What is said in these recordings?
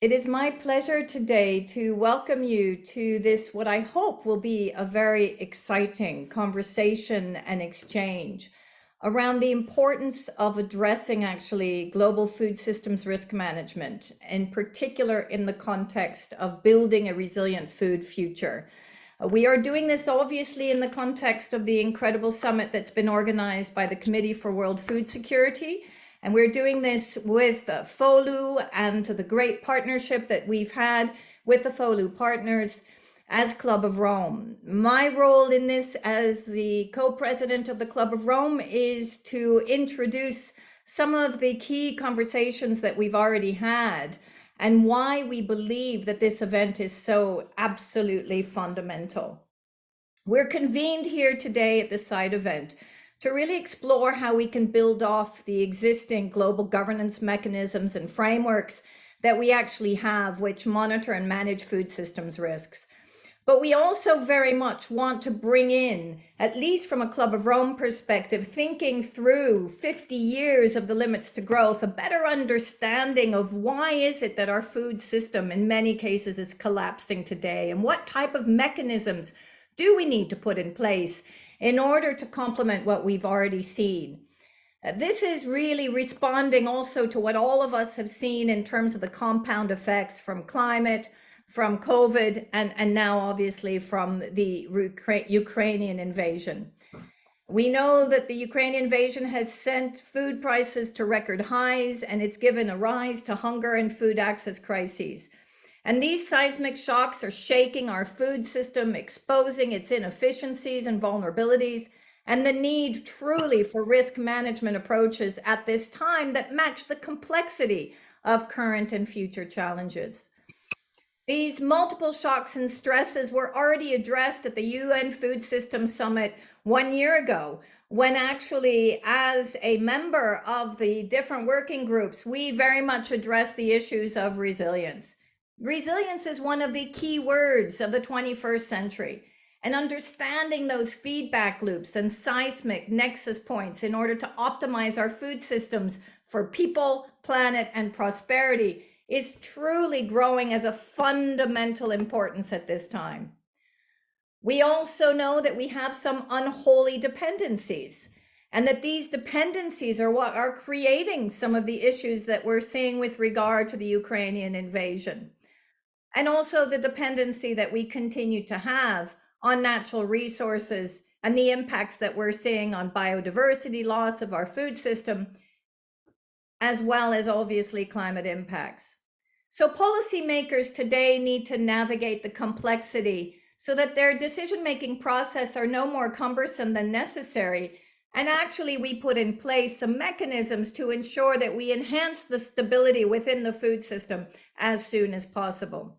It is my pleasure today to welcome you to this, what I hope will be a very exciting conversation and exchange around the importance of addressing actually global food systems risk management, in particular in the context of building a resilient food future. We are doing this obviously in the context of the incredible summit that's been organized by the Committee for World Food Security. And we're doing this with FOLU and the great partnership that we've had with the FOLU partners as Club of Rome. My role in this as the co-president of the Club of Rome is to introduce some of the key conversations that we've already had and why we believe that this event is so absolutely fundamental. We're convened here today at the side event to really explore how we can build off the existing global governance mechanisms and frameworks that we actually have, which monitor and manage food systems risks. But we also very much want to bring in, at least from a Club of Rome perspective, thinking through 50 years of the limits to growth, a better understanding of why is it that our food system in many cases is collapsing today, and what type of mechanisms do we need to put in place in order to complement what we've already seen. This is really responding also to what all of us have seen in terms of the compound effects from climate, from COVID, and now obviously from the Ukrainian invasion. We know that the Ukrainian invasion has sent food prices to record highs, and it's given a rise to hunger and food access crises. And these seismic shocks are shaking our food system, exposing its inefficiencies and vulnerabilities, and the need truly for risk management approaches at this time that match the complexity of current and future challenges. These multiple shocks and stresses were already addressed at the UN Food Systems Summit 1 year ago, when actually, as a member of the different working groups, we very much addressed the issues of resilience. Resilience is one of the key words of the 21st century, and understanding those feedback loops and seismic nexus points in order to optimize our food systems for people, planet, and prosperity is truly growing as a fundamental importance at this time. We also know that we have some unholy dependencies, and that these dependencies are what are creating some of the issues that we're seeing with regard to the Ukrainian invasion. And also the dependency that we continue to have on natural resources and the impacts that we're seeing on biodiversity loss of our food system, as well as obviously climate impacts. So policymakers today need to navigate the complexity so that their decision-making process are no more cumbersome than necessary. And actually we put in place some mechanisms to ensure that we enhance the stability within the food system as soon as possible.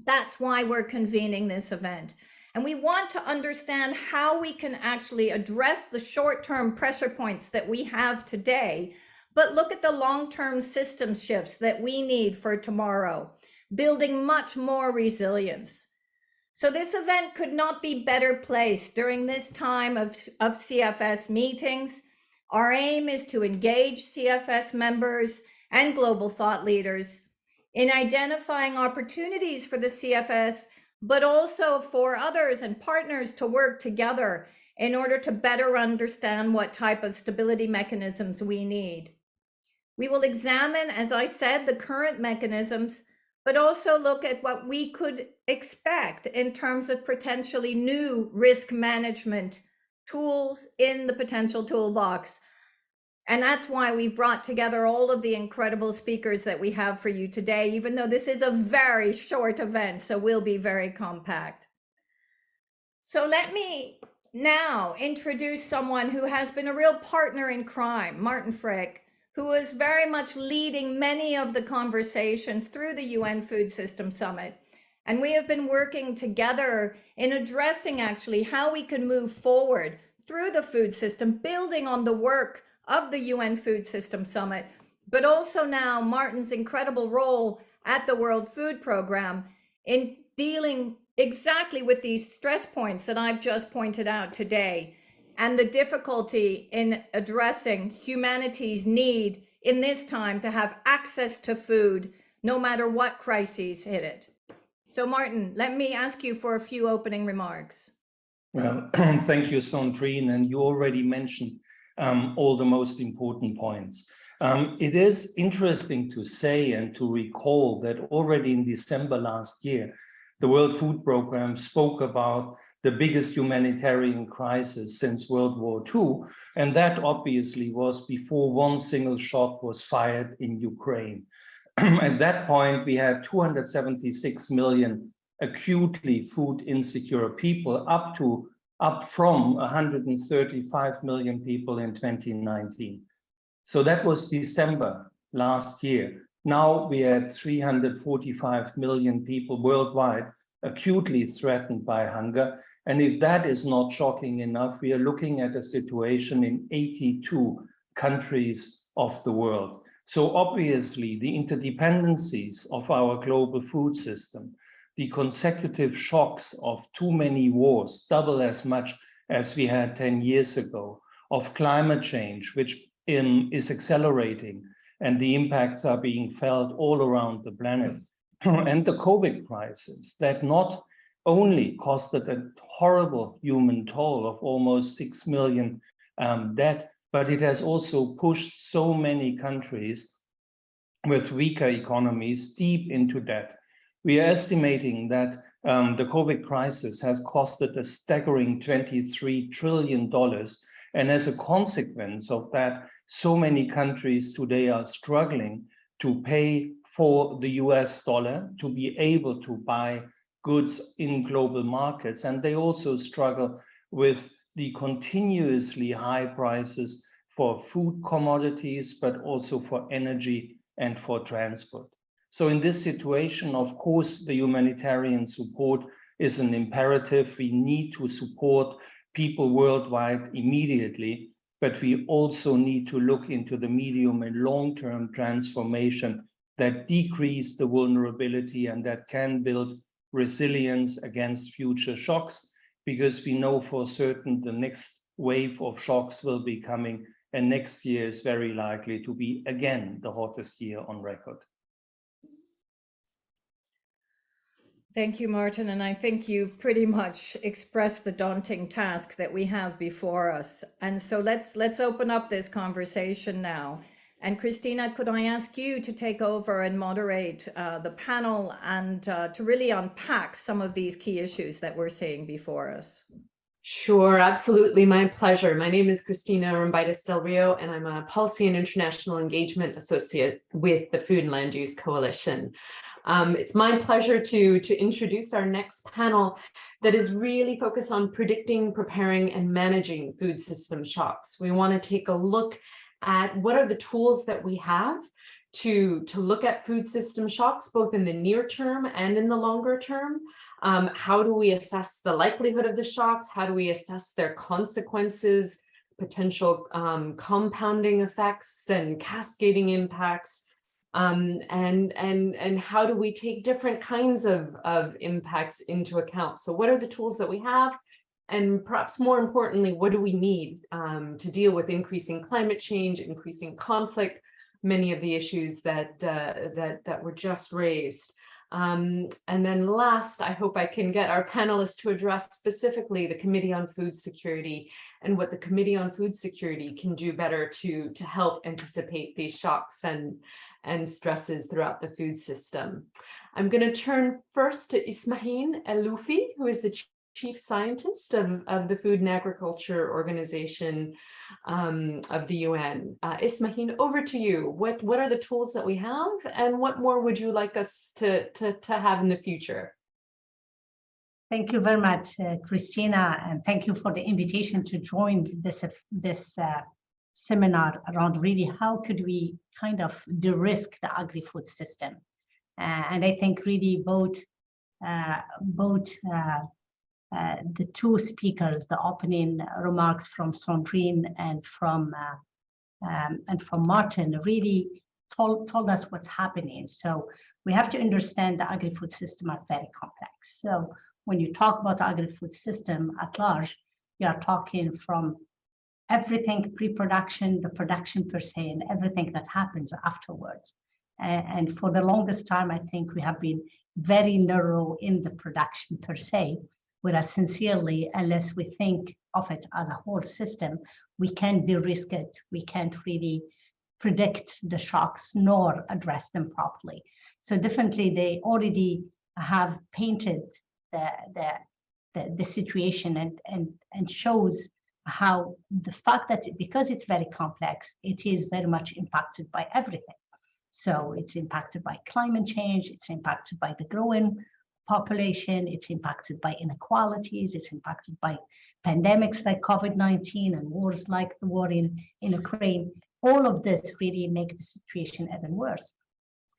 That's why we're convening this event. And we want to understand how we can actually address the short-term pressure points that we have today, but look at the long-term system shifts that we need for tomorrow, building much more resilience. So this event could not be better placed during this time of CFS meetings. Our aim is to engage CFS members and global thought leaders in identifying opportunities for the CFS, but also for others and partners to work together in order to better understand what type of stability mechanisms we need. We will examine, as I said, the current mechanisms, but also look at what we could expect in terms of potentially new risk management tools in the potential toolbox. And that's why we've brought together all of the incredible speakers that we have for you today, even though this is a very short event, so we'll be very compact. So let me now introduce someone who has been a real partner in crime, Martin Frick, who is very much leading many of the conversations through the UN Food Systems Summit. And we have been working together in addressing actually how we can move forward through the food system, building on the work of the UN Food Systems Summit, but also now Martin's incredible role at the World Food Programme in dealing exactly with these stress points that I've just pointed out today, and the difficulty in addressing humanity's need in this time to have access to food, no matter what crises hit it. So Martin, let me ask you for a few opening remarks. Well, thank you, Sandrine, and you already mentioned all the most important points. It is interesting to say and to recall that already in December last year, the World Food Programme spoke about the biggest humanitarian crisis since World War II, and that obviously was before one single shot was fired in Ukraine. At that point, we had 276 million acutely food insecure people, up from 135 million people in 2019. So that was December last year. Now we had 345 million people worldwide acutely threatened by hunger. And if that is not shocking enough, we are looking at a situation in 82 countries of the world. So obviously the interdependencies of our global food system, the consecutive shocks of too many wars, double as much as we had 10 years ago, of climate change, which is accelerating, and the impacts are being felt all around the planet, and the COVID crisis that not only costed a horrible human toll of almost 6 million dead, but it has also pushed so many countries with weaker economies deep into debt. We are estimating that the COVID crisis has costed a staggering $23 trillion. And as a consequence of that, so many countries today are struggling to pay for the US dollar to be able to buy goods in global markets. And they also struggle with the continuously high prices for food commodities, but also for energy and for transport. So in this situation, of course, the humanitarian support is an imperative. We need to support people worldwide immediately, but we also need to look into the medium and long-term transformation that decrease the vulnerability and that can build resilience against future shocks, because we know for certain the next wave of shocks will be coming, and next year is very likely to be again the hottest year on record. Thank you, Martin. And I think you've pretty much expressed the daunting task that we have before us. And so let's open up this conversation now. And Christina, could I ask you to take over and moderate the panel and to really unpack some of these key issues that we're seeing before us? Sure, absolutely. My pleasure. My name is Christina Rombitis Del Rio, and I'm a Policy and International Engagement Associate with the Food and Land Use Coalition. It's my pleasure to introduce our next panel that is really focused on predicting, preparing, and managing food system shocks. We want to take a look at what are the tools that we have to look at food system shocks, both in the near term and in the longer term. How do we assess the likelihood of the shocks? How do we assess their consequences, potential compounding effects and cascading impacts? And how do we take different kinds of impacts into account? So what are the tools that we have? And perhaps more importantly, what do we need to deal with increasing climate change, increasing conflict, many of the issues that were just raised? And then last, I hope I can get our panelists to address specifically the Committee on Food Security and what the Committee on Food Security can do better to help anticipate these shocks and stresses throughout the food system. I'm going to turn first to Ismahin El-Loufi, who is the Chief Scientist of the Food and Agriculture Organization of the UN. Ismahin, over to you. What are the tools that we have, and what more would you like us to have in the future? Thank you very much, Christina, and thank you for the invitation to join this seminar around really how could we kind of de-risk the agri-food system. And I think really both the two speakers, the opening remarks from Sandrine and from Martin, really told us what's happening. So we have to understand the agri-food system are very complex. So when you talk about the agri-food system at large, you are talking from everything pre-production, the production per se, and everything that happens afterwards. And for the longest time, I think we have been very narrow in the production per se, whereas sincerely, unless we think of it as a whole system, we can't de-risk it. We can't really predict the shocks nor address them properly. So definitely they already have painted the situation and shows how the fact that because it's very complex, it is very much impacted by everything. So it's impacted by climate change, it's impacted by the growing population, it's impacted by inequalities, it's impacted by pandemics like COVID-19 and wars like the war in Ukraine. All of this really make the situation even worse.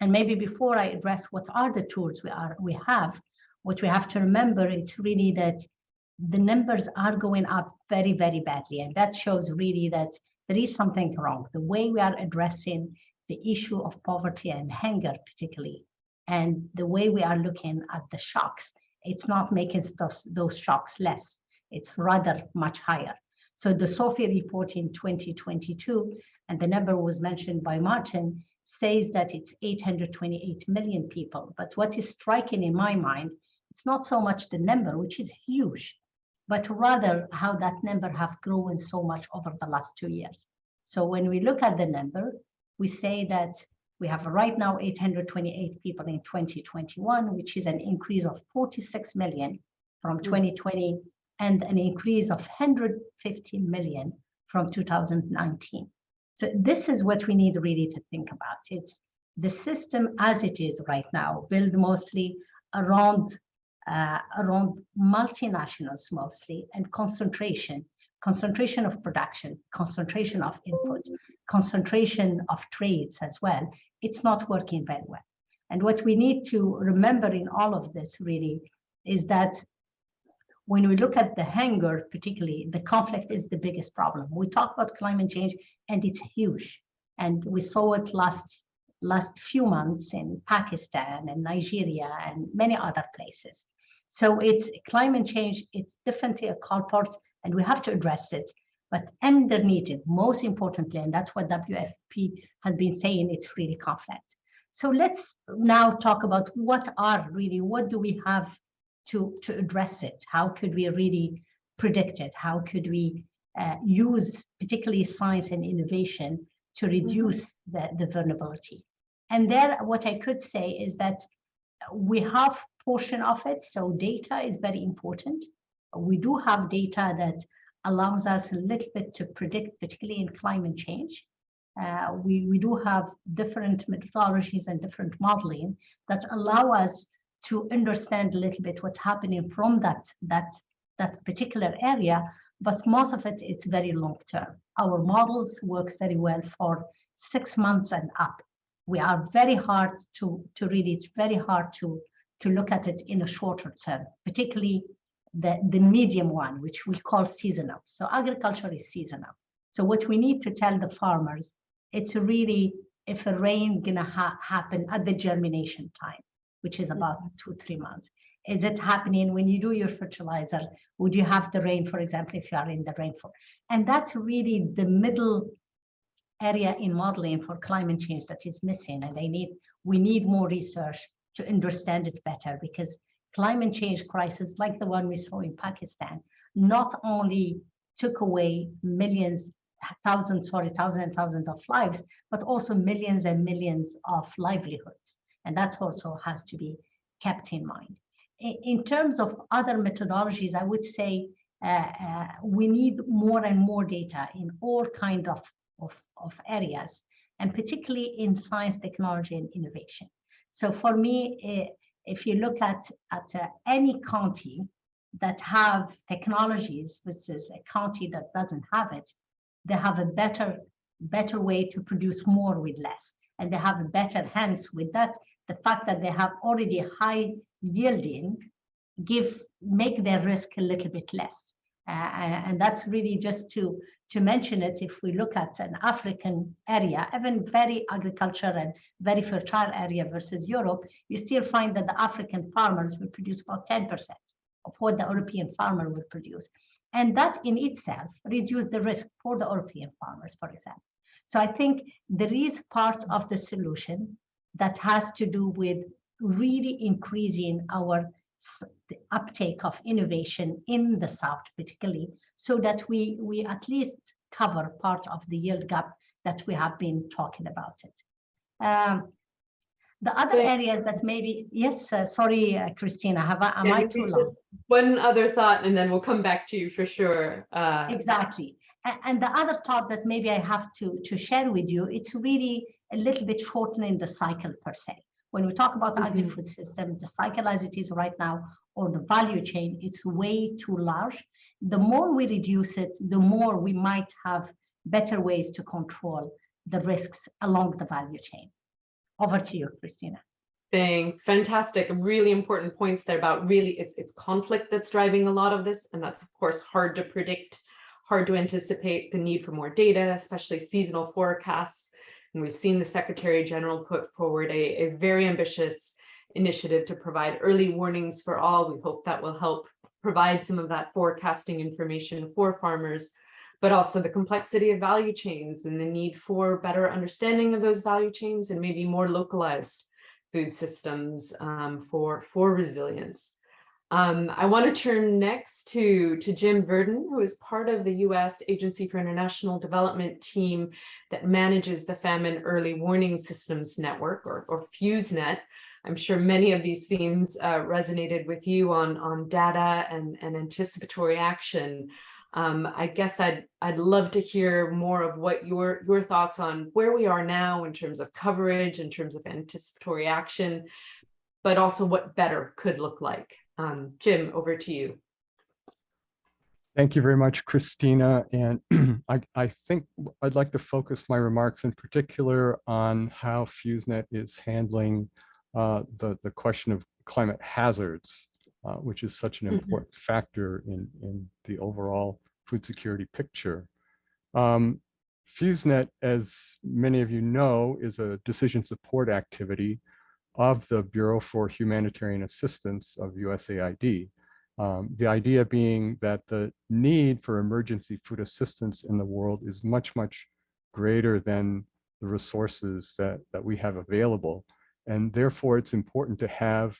And maybe before I address what are the tools we have, what we have to remember is really that the numbers are going up very, very badly. And that shows really that there is something wrong. The way we are addressing the issue of poverty and hunger particularly, and the way we are looking at the shocks, it's not making those shocks less. It's rather much higher. So the SOFI report in 2022, and the number was mentioned by Martin, says that it's 828 million people. But what is striking in my mind, it's not so much the number, which is huge, but rather how that number have grown so much over the last 2 years. So when we look at the number, we say that we have right now 828 people in 2021, which is an increase of 46 million from 2020 and an increase of 150 million from 2019. So this is what we need really to think about. It's the system as it is right now, built mostly around multinationals mostly, and concentration of production, concentration of input, concentration of trades as well. It's not working very well. And what we need to remember in all of this really is that when we look at the hunger, particularly, the conflict is the biggest problem. We talk about climate change and it's huge. And we saw it last few months in Pakistan and Nigeria and many other places. So it's climate change, it's definitely a culprit and we have to address it. But underneath it, most importantly, and that's what WFP has been saying, it's really conflict. So let's now talk about what do we have to address it? How could we really predict it? How could we use particularly science and innovation to reduce the vulnerability? And there, what I could say is that we have portion of it. So data is very important. We do have data that allows us a little bit to predict, particularly in climate change. We do have different methodologies and different modeling that allow us to understand a little bit what's happening from that particular area, but most of it, it's very long term. Our models work very well for 6 months and up. We are very hard to read. It's very hard to look at it in a shorter term, particularly the medium one, which we call seasonal. So agriculture is seasonal. So what we need to tell the farmers, it's really if a rain gonna happen at the germination time, which is about 2-3 months. Is it happening when you do your fertilizer? Would you have the rain, for example, if you are in the rainfall? And that's really the middle area in modeling for climate change that is missing. And we need more research to understand it better, because climate change crisis, like the one we saw in Pakistan, not only took away thousands and thousands of lives, but also millions and millions of livelihoods. And that also has to be kept in mind. In terms of other methodologies, I would say we need more and more data in all kinds of areas, and particularly in science, technology, and innovation. So for me, if you look at any county that have technologies versus a county that doesn't have it, they have a better way to produce more with less, and they have a better hands with that. The fact that they have already high yielding make their risk a little bit less, and that's really just to mention it. If we look at an African area, even very agriculture and very fertile area versus Europe, you still find that the African farmers will produce about 10% of what the European farmer will produce. And that in itself reduces the risk for the European farmers, for example. So I think there is part of the solution that has to do with really increasing the uptake of innovation in the South, particularly, so that we at least cover part of the yield gap that we have been talking about it. The other areas that maybe, yes, sorry, Christina, am I too long? Just one other thought, and then we'll come back to you for sure. Exactly. And the other thought that maybe I have to share with you, it's really a little bit shortening the cycle per se. When we talk about the agri-food system, the cycle as it is right now, or the value chain, it's way too large. The more we reduce it, the more we might have better ways to control the risks along the value chain. Over to you, Christina. Thanks. Fantastic. Really important points there about really it's conflict that's driving a lot of this. And that's, of course, hard to predict, hard to anticipate, the need for more data, especially seasonal forecasts. And we've seen the Secretary General put forward a very ambitious initiative to provide early warnings for all. We hope that will help provide some of that forecasting information for farmers, but also the complexity of value chains and the need for better understanding of those value chains and maybe more localized food systems for resilience. I want to turn next to Jim Verdon, who is part of the U.S. Agency for International Development team that manages the Famine Early Warning Systems Network, or FUSENet. I'm sure many of these themes resonated with you on data and anticipatory action. I guess I'd love to hear more of what your thoughts on where we are now in terms of coverage, in terms of anticipatory action, but also what better could look like. Jim, over to you. Thank you very much, Christina. And I think I'd like to focus my remarks in particular on how FUSENet is handling the question of climate hazards, which is such an important factor in the overall food security picture. FUSENet, as many of you know, is a decision support activity of the Bureau for Humanitarian Assistance of USAID. The idea being that the need for emergency food assistance in the world is much, much greater than the resources that we have available. And therefore, it's important to have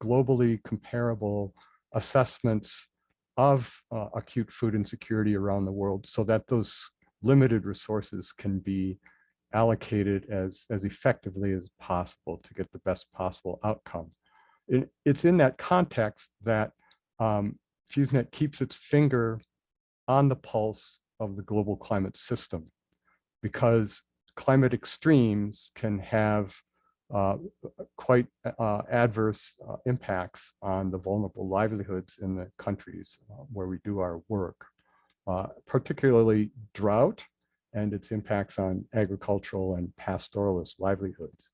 globally comparable assessments of acute food insecurity around the world so that those limited resources can be allocated as effectively as possible to get the best possible outcome. It's in that context that FUSENet keeps its finger on the pulse of the global climate system, because climate extremes can have quite adverse impacts on the vulnerable livelihoods in the countries where we do our work, particularly drought and its impacts on agricultural and pastoralist livelihoods.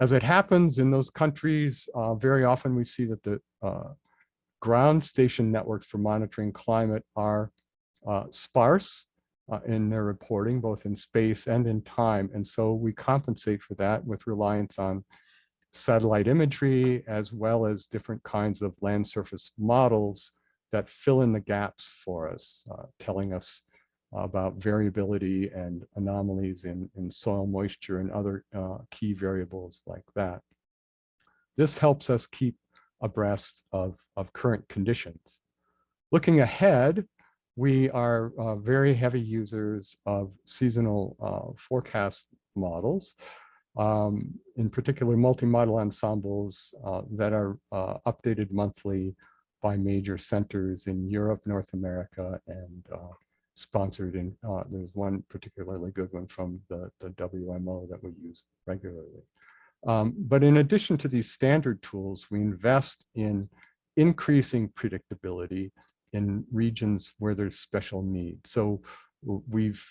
As it happens in those countries, very often we see that the ground station networks for monitoring climate are sparse in their reporting, both in space and in time. And so we compensate for that with reliance on satellite imagery, as well as different kinds of land surface models that fill in the gaps for us, telling us about variability and anomalies in soil moisture and other key variables like that. This helps us keep abreast of current conditions. Looking ahead, we are very heavy users of seasonal forecast models, in particular multi-model ensembles that are updated monthly by major centers in Europe, North America, and sponsored in, there's one particularly good one from the WMO that we use regularly. But in addition to these standard tools, we invest in increasing predictability in regions where there's special need. So we've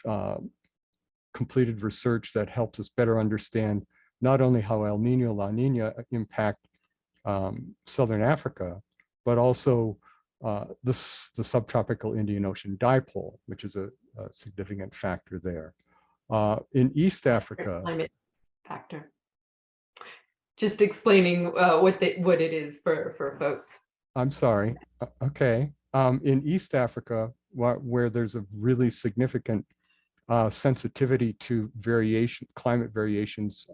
completed research that helps us better understand not only how El Nino, La Nina impact Southern Africa, but also the subtropical Indian Ocean dipole, which is a significant factor there. In East Africa— Climate factor. Just explaining what it is for folks. I'm sorry. Okay. In East Africa, where there's a really significant sensitivity to climate variations,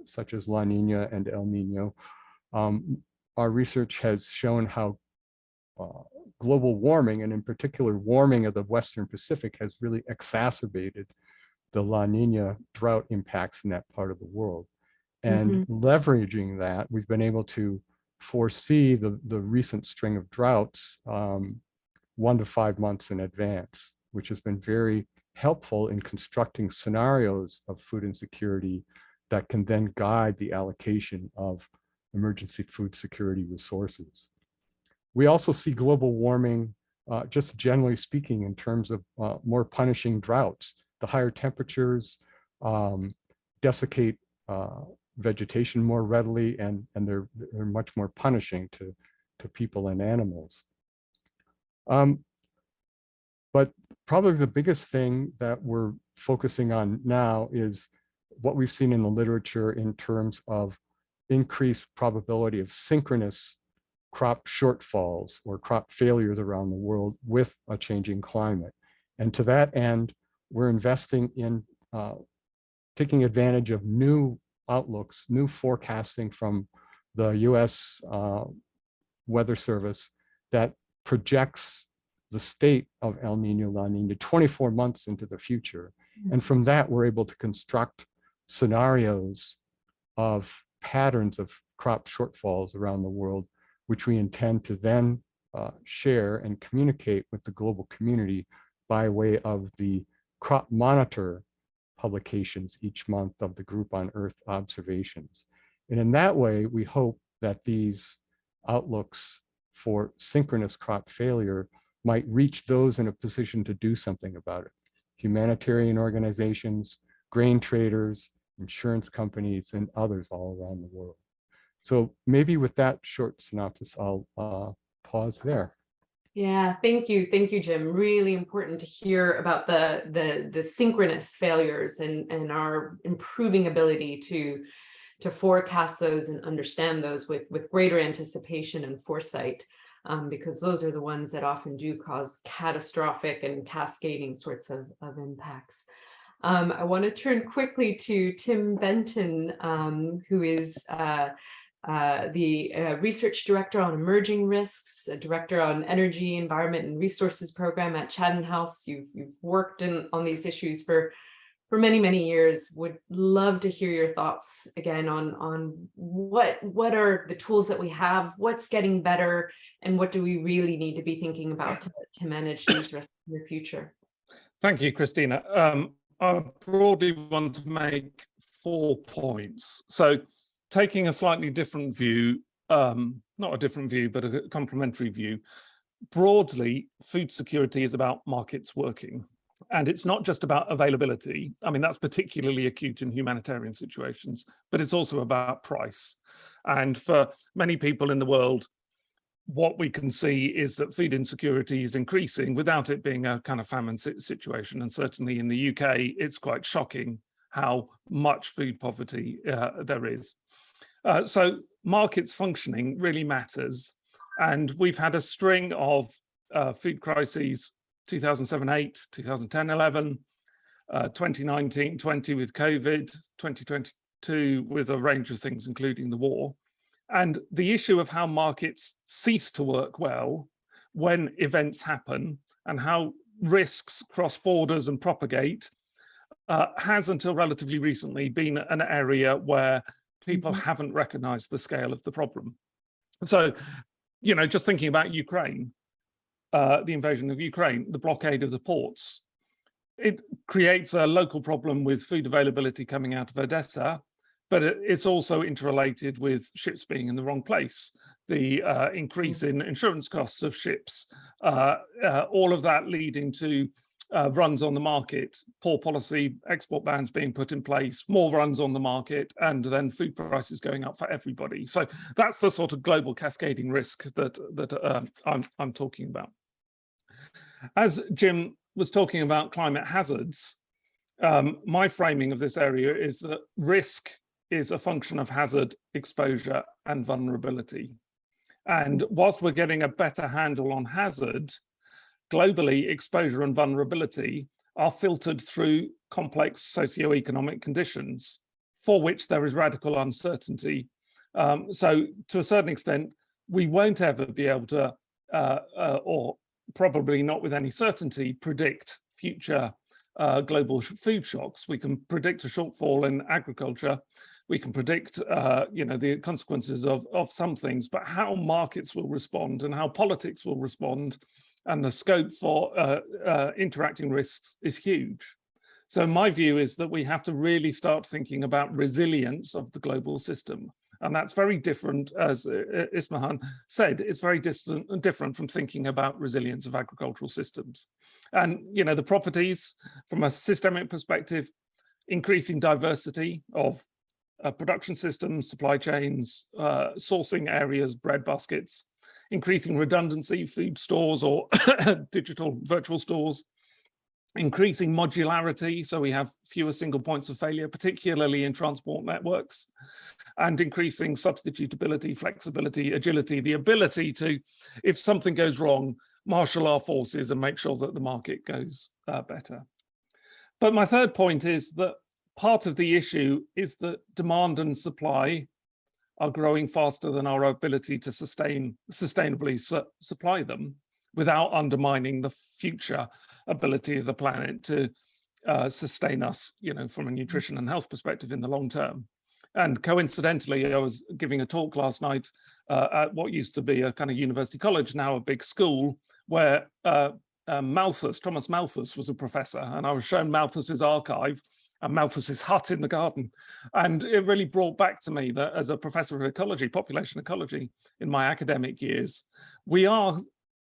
such as La Nina and El Nino. Our research has shown how global warming, and in particular warming of the Western Pacific, has really exacerbated the La Nina drought impacts in that part of the world. And leveraging that, we've been able to foresee the recent string of droughts 1 to 5 months in advance, which has been very helpful in constructing scenarios of food insecurity that can then guide the allocation of emergency food security resources. We also see global warming, just generally speaking, in terms of more punishing droughts. The higher temperatures desiccate vegetation more readily, and they're much more punishing to people and animals. But probably the biggest thing that we're focusing on now is what we've seen in the literature in terms of increased probability of synchronous crop shortfalls or crop failures around the world with a changing climate. And to that end, we're investing in taking advantage of new outlooks, new forecasting from the US Weather Service that projects the state of El Nino, La Nina 24 months into the future. And from that, we're able to construct scenarios of patterns of crop shortfalls around the world, which we intend to then share and communicate with the global community by way of the crop monitor publications each month of the Group on Earth observations. And in that way, we hope that these outlooks for synchronous crop failure might reach those in a position to do something about it. Humanitarian organizations, grain traders, insurance companies, and others all around the world. So maybe with that short synopsis, I'll pause there. Yeah, thank you, Jim. Really important to hear about the synchronous failures and our improving ability to forecast those and understand those with greater anticipation and foresight, because those are the ones that often do cause catastrophic and cascading sorts of impacts. I want to turn quickly to Tim Benton, who is the research director on emerging risks, a director on energy, environment, and resources program at Chatham House. You've worked on these issues for many, many years. Would love to hear your thoughts again on what are the tools that we have, what's getting better, and what do we really need to be thinking about to manage these risks in the future. Thank you, Christina. I broadly want to make 4 points. So taking a slightly different view, not a different view, but a complementary view, broadly, food security is about markets working. And it's not just about availability. I mean, that's particularly acute in humanitarian situations, but it's also about price. And for many people in the world, what we can see is that food insecurity is increasing without it being a kind of famine situation. And certainly in the UK, it's quite shocking how much food poverty there is. So markets functioning really matters. And we've had a string of food crises, 2007-8, 2010-11, 2019-20 with COVID, 2022 with a range of things, including the war. And the issue of how markets cease to work well when events happen and how risks cross borders and propagate has until relatively recently been an area where people haven't recognized the scale of the problem. So, you know, just thinking about Ukraine, the invasion of Ukraine, the blockade of the ports, it creates a local problem with food availability coming out of Odessa, but it's also interrelated with ships being in the wrong place, the increase in insurance costs of ships, all of that leading to runs on the market, poor policy, export bans being put in place, more runs on the market, and then food prices going up for everybody. So that's the sort of global cascading risk that I'm talking about. As Jim was talking about climate hazards, my framing of this area is that risk is a function of hazard, exposure, and vulnerability. And whilst we're getting a better handle on hazard, globally, exposure and vulnerability are filtered through complex socioeconomic conditions for which there is radical uncertainty. So to a certain extent, we won't ever be able to, or probably not with any certainty, predict future global food shocks. We can predict a shortfall in agriculture. We can predict, the consequences of some things, but how markets will respond and how politics will respond and the scope for interacting risks is huge. So my view is that we have to really start thinking about resilience of the global system. And that's very different, as Ismahan said, it's very different from thinking about resilience of agricultural systems. And, the properties from a systemic perspective, increasing diversity of production systems, supply chains, sourcing areas, bread baskets, increasing redundancy, food stores or digital virtual stores, increasing modularity, so we have fewer single points of failure, particularly in transport networks, and increasing substitutability, flexibility, agility, the ability to, if something goes wrong, marshal our forces and make sure that the market goes better. But my third point is that part of the issue is that demand and supply are growing faster than our ability to sustainably supply them without undermining the future ability of the planet to sustain us, from a nutrition and health perspective in the long term. And coincidentally, I was giving a talk last night at what used to be a kind of university college, now a big school, where Thomas Malthus was a professor, and I was shown Malthus's archive and Malthus's hut in the garden. And it really brought back to me that as a professor of ecology, population ecology, in my academic years, we are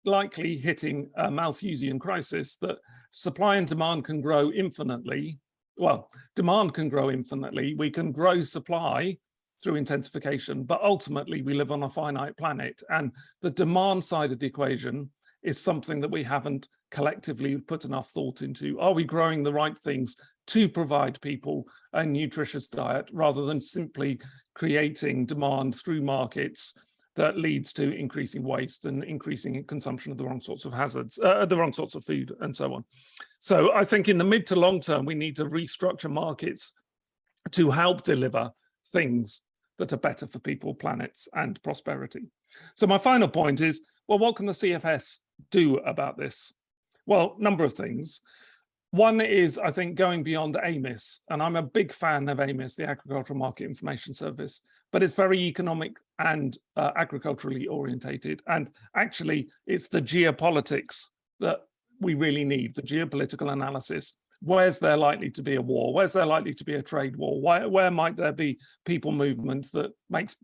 likely hitting a Malthusian crisis, that supply and demand can grow infinitely. Well, demand can grow infinitely. We can grow supply through intensification, but ultimately we live on a finite planet. And the demand side of the equation is something that we haven't collectively put enough thought into. Are we growing the right things to provide people a nutritious diet rather than simply creating demand through markets that leads to increasing waste and increasing consumption of the wrong sorts of hazards, the wrong sorts of food and so on. So I think in the mid to long term, we need to restructure markets to help deliver things that are better for people, planets and prosperity. So my final point is, well, what can the CFS do about this? Well, number of things. One is, I think, going beyond AMIS, and I'm a big fan of AMIS, the Agricultural Market Information Service, but it's very economic and agriculturally orientated. And actually, it's the geopolitics that we really need, the geopolitical analysis. Where's there likely to be a war? Where's there likely to be a trade war? Where might there be people movements that makes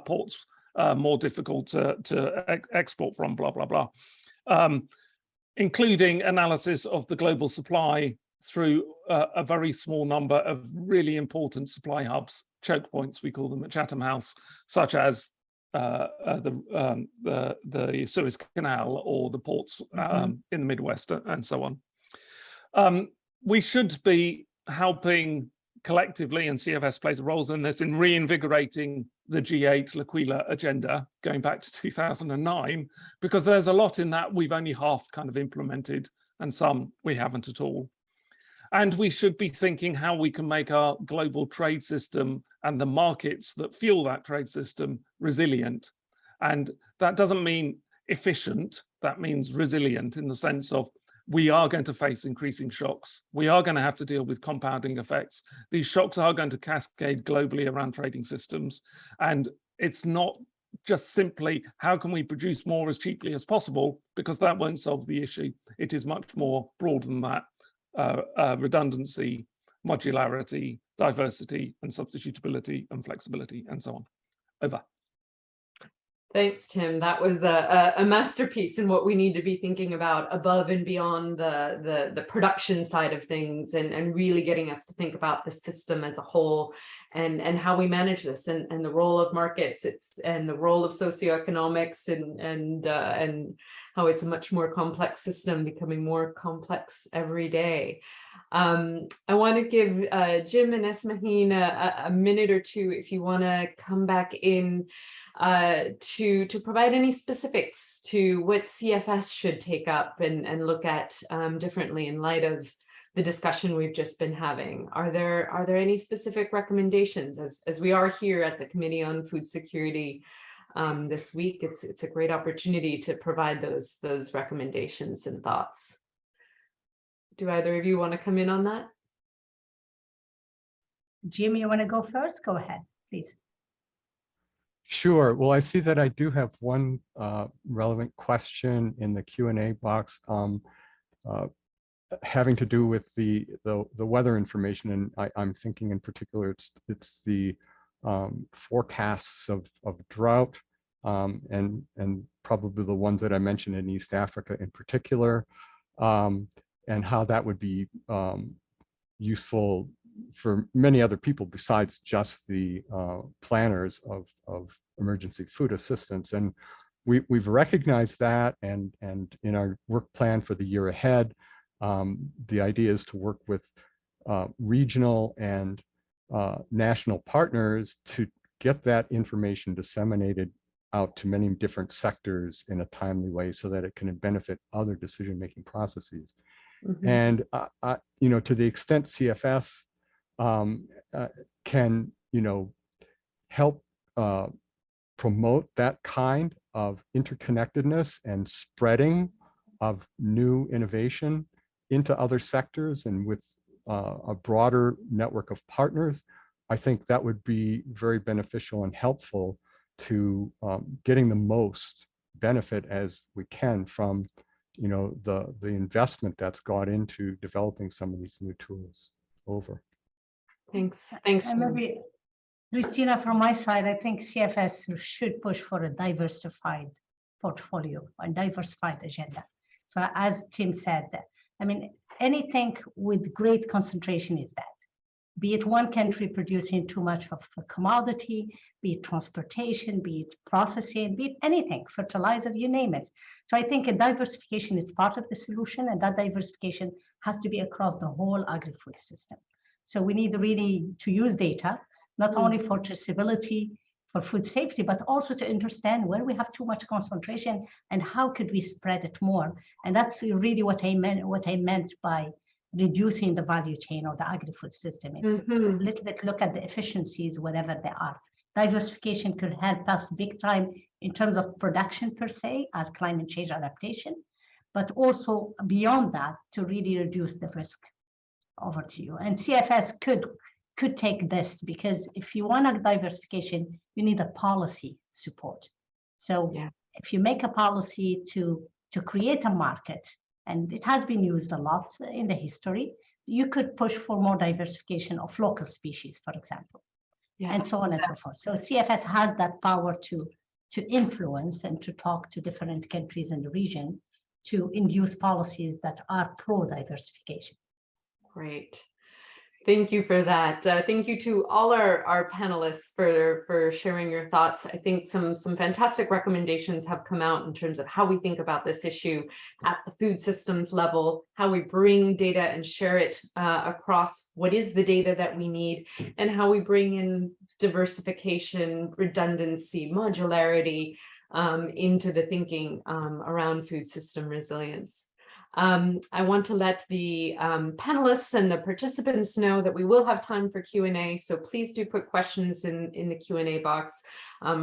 ports more difficult to export from, blah, blah, blah. Including analysis of the global supply through a very small number of really important supply hubs, choke points, we call them at Chatham House, such as the Suez Canal or the ports in the Midwest and so on. We should be helping collectively, and CFS plays a role in this, in reinvigorating the G8 L'Aquila agenda going back to 2009, because there's a lot in that we've only half kind of implemented and some we haven't at all. And we should be thinking how we can make our global trade system and the markets that fuel that trade system resilient. And that doesn't mean efficient, that means resilient in the sense of we are going to face increasing shocks. We are going to have to deal with compounding effects. These shocks are going to cascade globally around trading systems. And it's not just simply how can we produce more as cheaply as possible, because that won't solve the issue. It is much more broad than that. Redundancy, modularity, diversity, and substitutability and flexibility and so on. Over. Thanks, Tim. That was a masterpiece in what we need to be thinking about above and beyond the production side of things, and really getting us to think about the system as a whole and how we manage this and the role of markets and the role of socioeconomics and how it's a much more complex system, becoming more complex every day. I want to give Jim and Esmahin a minute or two if you want to come back in to provide any specifics to what CFS should take up and look at differently in light of the discussion we've just been having. Are there any specific recommendations as we are here at the Committee on Food Security this week? It's a great opportunity to provide those recommendations and thoughts. Do either of you want to come in on that? Jim, you want to go first? Go ahead, please. Sure. Well, I see that I do have one relevant question in the Q&A box having to do with the weather information, and I'm thinking in particular it's the forecasts of drought and probably the ones that I mentioned in East Africa in particular, and how that would be useful for many other people besides just the planners of emergency food assistance. And we've recognized that, and in our work plan for the year ahead, the idea is to work with regional and national partners to get that information disseminated out to many different sectors in a timely way so that it can benefit other decision-making processes. Mm-hmm. And, to the extent CFS can, help promote that kind of interconnectedness and spreading of new innovation into other sectors and with a broader network of partners, I think that would be very beneficial and helpful to getting the most benefit as we can from the investment that's gone into developing some of these new tools. Over. Thanks. And maybe, Christina, from my side, I think CFS should push for a diversified portfolio, a diversified agenda. So as Tim said, I mean, anything with great concentration is bad. Be it one country producing too much of a commodity, be it transportation, be it processing, be it anything, fertilizer, you name it. So I think a diversification is part of the solution, and that diversification has to be across the whole agri-food system. So we need really to use data, not only for traceability, for food safety, but also to understand where we have too much concentration and how could we spread it more. And that's really what I meant by reducing the value chain of the agri-food system. It's a little bit look at the efficiencies wherever they are. Diversification could help us big time in terms of production per se as climate change adaptation, but also beyond that to really reduce the risk. Over to you. And CFS could take this, because if you want a diversification, you need a policy support. So if you make a policy to create a market, and it has been used a lot in the history, you could push for more diversification of local species, for example, and so on and so forth. So CFS has that power to influence and to talk to different countries in the region to induce policies that are pro-diversification. Great. Thank you for that. Thank you to all our panelists for sharing your thoughts. I think some fantastic recommendations have come out in terms of how we think about this issue at the food systems level, how we bring data and share it across what is the data that we need, and how we bring in diversification, redundancy, modularity into the thinking around food system resilience. I want to let the panelists and the participants know that we will have time for Q&A, so please do put questions in the Q&A box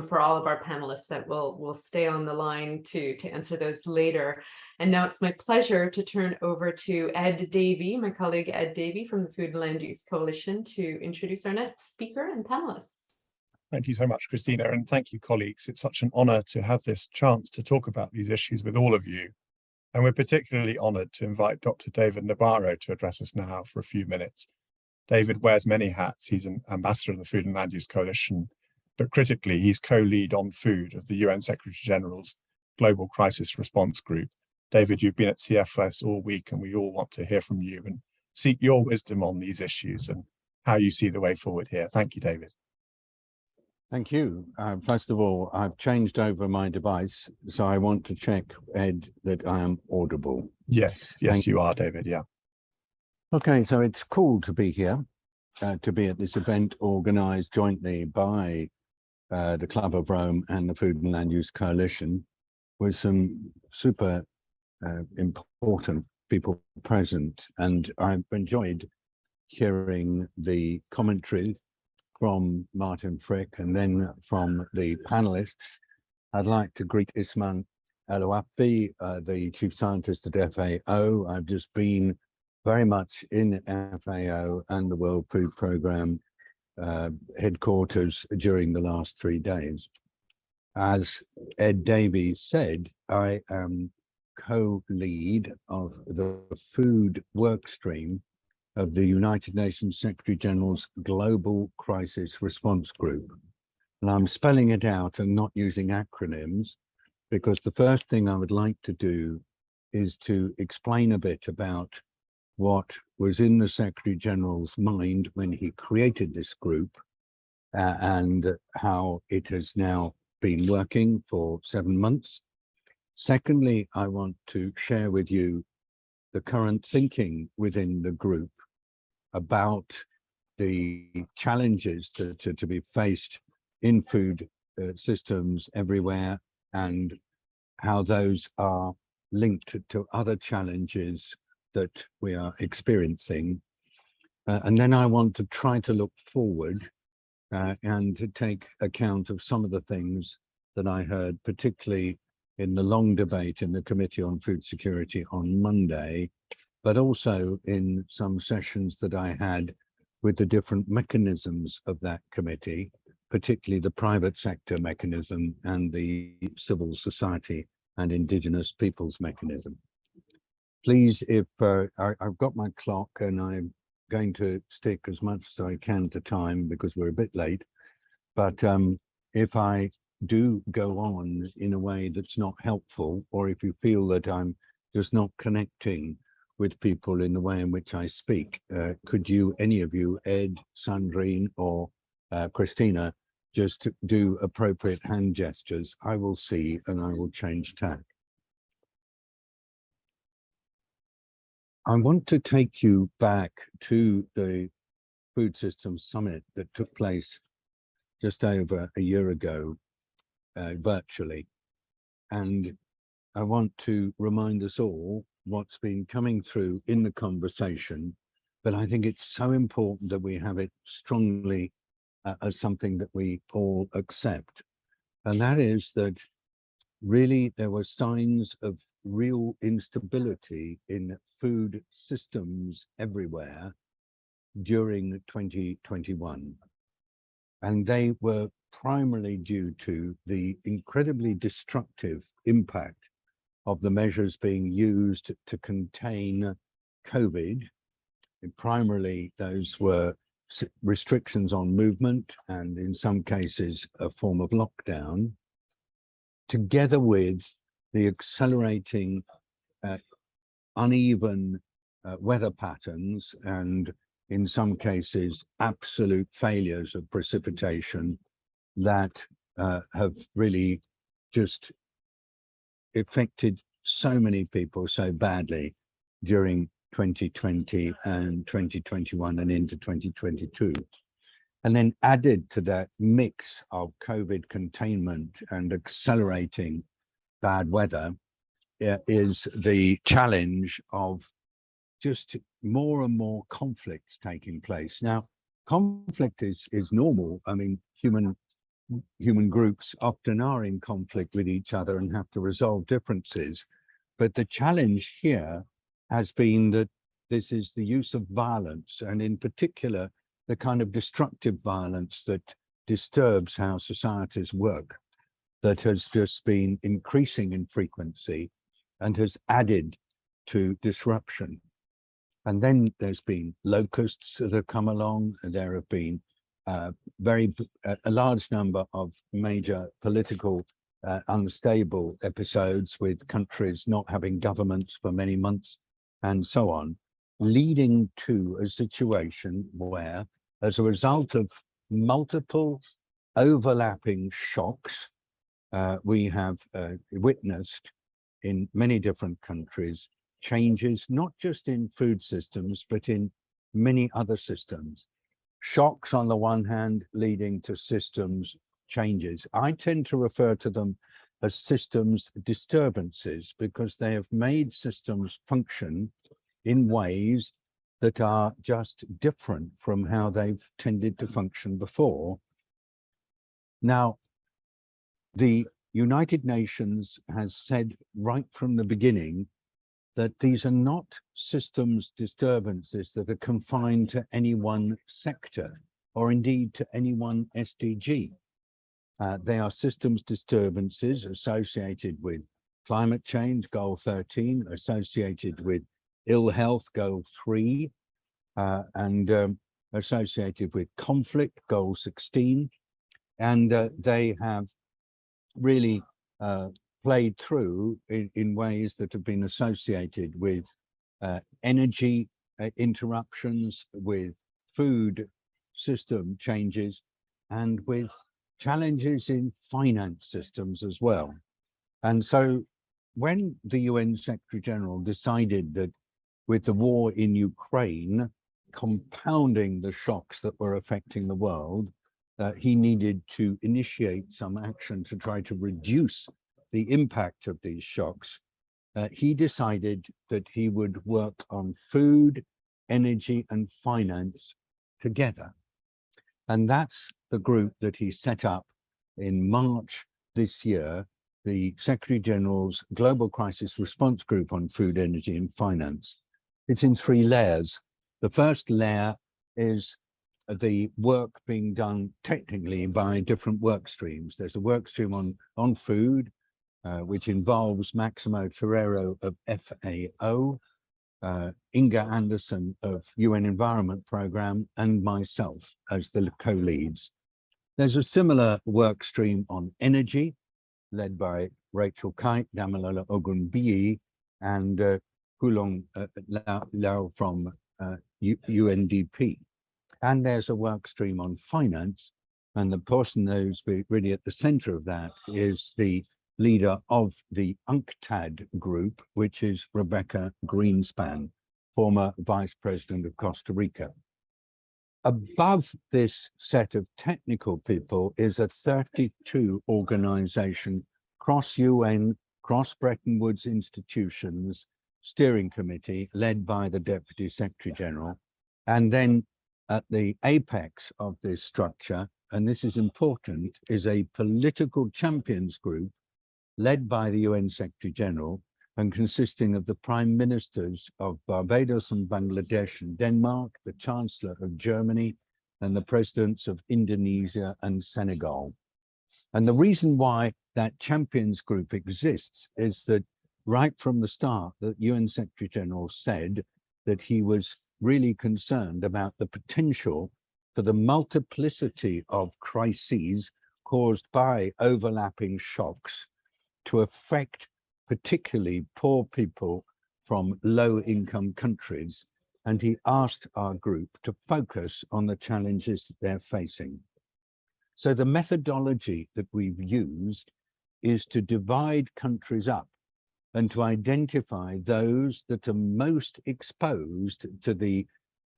for all of our panelists that will stay on the line to answer those later. And now it's my pleasure to turn over to Ed Davey, my colleague Ed Davey from the Food and Land Use Coalition, to introduce our next speaker and panelists. Thank you so much, Christina, and thank you, colleagues. It's such an honor to have this chance to talk about these issues with all of you. And we're particularly honoured to invite Dr. David Nabarro to address us now for a few minutes. David wears many hats. He's an ambassador of the Food and Land Use Coalition, but critically, he's co-lead on food of the UN Secretary General's Global Crisis Response Group. David, you've been at CFS all week, and we all want to hear from you and seek your wisdom on these issues and how you see the way forward here. Thank you, David. Thank you. First of all, I've changed over my device, so I want to check, Ed, that I am audible. Yes, you are, David, yeah. Okay, so it's cool to be here, to be at this event organised jointly by the Club of Rome and the Food and Land Use Coalition, with some super important people present. And I've enjoyed hearing the commentary from Martin Frick and then from the panelists. I'd like to greet Isman El-Wafi, the Chief Scientist at FAO. I've just been very much in FAO and the World Food Programme headquarters during the last 3 days. As Ed Davies said, I am co-lead of the food work stream of the United Nations Secretary General's Global Crisis Response Group. And I'm spelling it out and not using acronyms, because the first thing I would like to do is to explain a bit about what was in the Secretary General's mind when he created this group and how it has now been working for 7 months. Secondly, I want to share with you the current thinking within the group about the challenges to be faced in food systems everywhere and how those are linked to other challenges that we are experiencing. And then I want to try to look forward and to take account of some of the things that I heard, particularly in the long debate in the Committee on Food Security on Monday, but also in some sessions that I had with the different mechanisms of that committee, particularly the private sector mechanism and the civil society and indigenous peoples mechanism. Please, if I've got my clock and I'm going to stick as much as I can to time because we're a bit late, but if I do go on in a way that's not helpful, or if you feel that I'm just not connecting with people in the way in which I speak, could you, any of you, Ed, Sandrine, or Christina, just do appropriate hand gestures? I will see and I will change tack. I want to take you back to the Food Systems Summit that took place just over a year ago, virtually. And I want to remind us all what's been coming through in the conversation, but I think it's so important that we have it strongly as something that we all accept. And that is that really there were signs of real instability in food systems everywhere during 2021. And they were primarily due to the incredibly destructive impact of the measures being used to contain COVID. And primarily, those were restrictions on movement and in some cases a form of lockdown, together with the accelerating uneven weather patterns and in some cases absolute failures of precipitation that have really just affected so many people so badly during 2020 and 2021 and into 2022. And then added to that mix of COVID containment and accelerating bad weather is the challenge of just more and more conflicts taking place. Now, conflict is normal. I mean, human groups often are in conflict with each other and have to resolve differences. But the challenge here has been that this is the use of violence, and in particular, the kind of destructive violence that disturbs how societies work, that has just been increasing in frequency and has added to disruption. And then there's been locusts that have come along, and there have been a large number of major political unstable episodes with countries not having governments for many months and so on, leading to a situation where, as a result of multiple overlapping shocks, we have witnessed in many different countries changes, not just in food systems, but in many other systems. Shocks on the one hand leading to systems changes. I tend to refer to them as systems disturbances because they have made systems function in ways that are just different from how they've tended to function before. Now, the United Nations has said right from the beginning that these are not systems disturbances that are confined to any one sector or indeed to any one SDG. They are systems disturbances associated with climate change, goal 13, associated with ill health, goal 3, and associated with conflict, goal 16. And they have really played through in ways that have been associated with energy interruptions, with food system changes, and with challenges in finance systems as well. And so when the UN Secretary General decided that with the war in Ukraine compounding the shocks that were affecting the world, he needed to initiate some action to try to reduce the impact of these shocks. He decided that he would work on food, energy, and finance together. And that's the group that he set up in March this year, the Secretary General's Global Crisis Response Group on Food, Energy, and Finance. It's in 3 layers. The first layer is the work being done technically by different work streams. There's a work stream on food, which involves Maximo Ferrero of FAO, Inga Anderson of UN Environment Programme, and myself as the co-leads. There's a similar work stream on energy, led by Rachel Kite, Damilola Ogunbiyi, and Hulong Lao from UNDP. And there's a work stream on finance, and the person who's really at the center of that is the leader of the UNCTAD group, which is Rebecca Greenspan, former Vice President of Costa Rica. Above this set of technical people is a 32 organization, cross-UN, cross-Bretton Woods institutions steering committee led by the Deputy Secretary General. And then at the apex of this structure, and this is important, is a political champions group led by the UN Secretary General and consisting of the Prime Ministers of Barbados and Bangladesh and Denmark, the Chancellor of Germany, and the Presidents of Indonesia and Senegal. And the reason why that champions group exists is that right from the start, the UN Secretary General said that he was really concerned about the potential for the multiplicity of crises caused by overlapping shocks to affect particularly poor people from low-income countries, and he asked our group to focus on the challenges that they're facing. So the methodology that we've used is to divide countries up and to identify those that are most exposed to the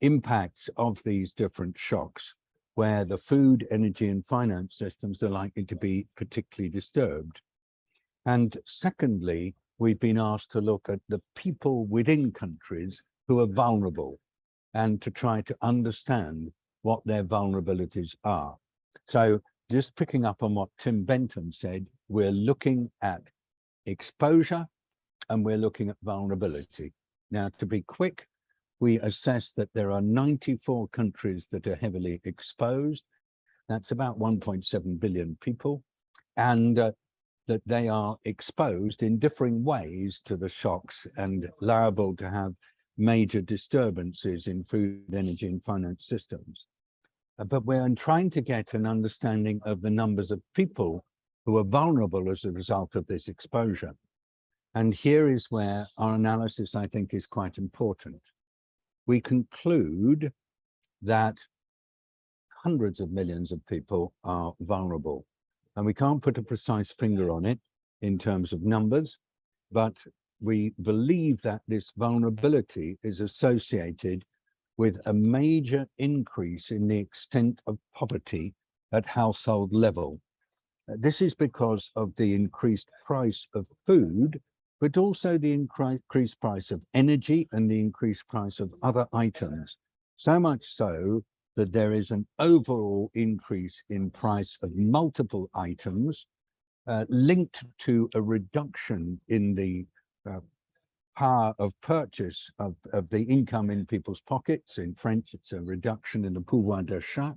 impacts of these different shocks, where the food, energy, and finance systems are likely to be particularly disturbed. And secondly, we've been asked to look at the people within countries who are vulnerable and to try to understand what their vulnerabilities are. So just picking up on what Tim Bentham said, we're looking at exposure and we're looking at vulnerability. Now, to be quick, we assess that there are 94 countries that are heavily exposed. That's about 1.7 billion people. And that they are exposed in differing ways to the shocks and liable to have major disturbances in food, energy, and finance systems. But we're trying to get an understanding of the numbers of people who are vulnerable as a result of this exposure. And here is where our analysis, I think, is quite important. We conclude that hundreds of millions of people are vulnerable. And we can't put a precise finger on it in terms of numbers, but we believe that this vulnerability is associated with a major increase in the extent of poverty at household level. This is because of the increased price of food, but also the increased price of energy and the increased price of other items. So much so that there is an overall increase in price of multiple items linked to a reduction in the power of purchase of the income in people's pockets. In French, it's a reduction in the pouvoir d'achat,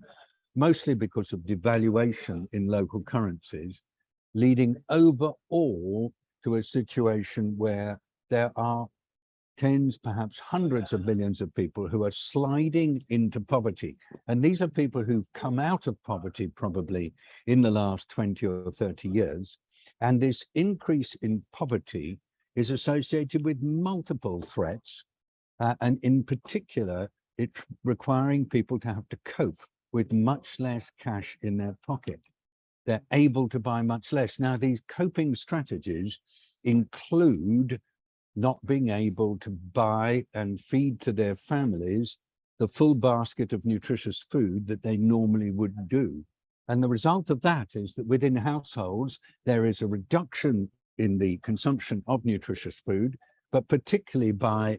mostly because of devaluation in local currencies, leading overall to a situation where there are tens, perhaps hundreds of millions of people who are sliding into poverty. And these are people who've come out of poverty probably in the last 20 or 30 years. And this increase in poverty is associated with multiple threats. And in particular, it's requiring people to have to cope with much less cash in their pocket. They're able to buy much less. Now, these coping strategies include not being able to buy and feed to their families the full basket of nutritious food that they normally would do. And the result of that is that within households, there is a reduction in the consumption of nutritious food, but particularly by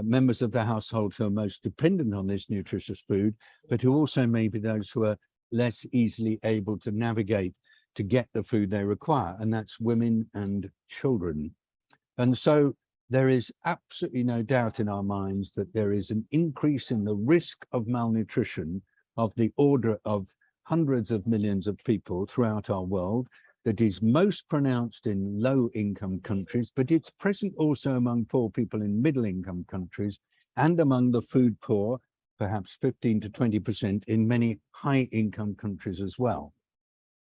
members of the household who are most dependent on this nutritious food, but who also may be those who are less easily able to navigate to get the food they require, and that's women and children. And so there is absolutely no doubt in our minds that there is an increase in the risk of malnutrition of the order of hundreds of millions of people throughout our world, that is most pronounced in low-income countries, but it's present also among poor people in middle-income countries and among the food poor, perhaps 15 to 20% in many high-income countries as well.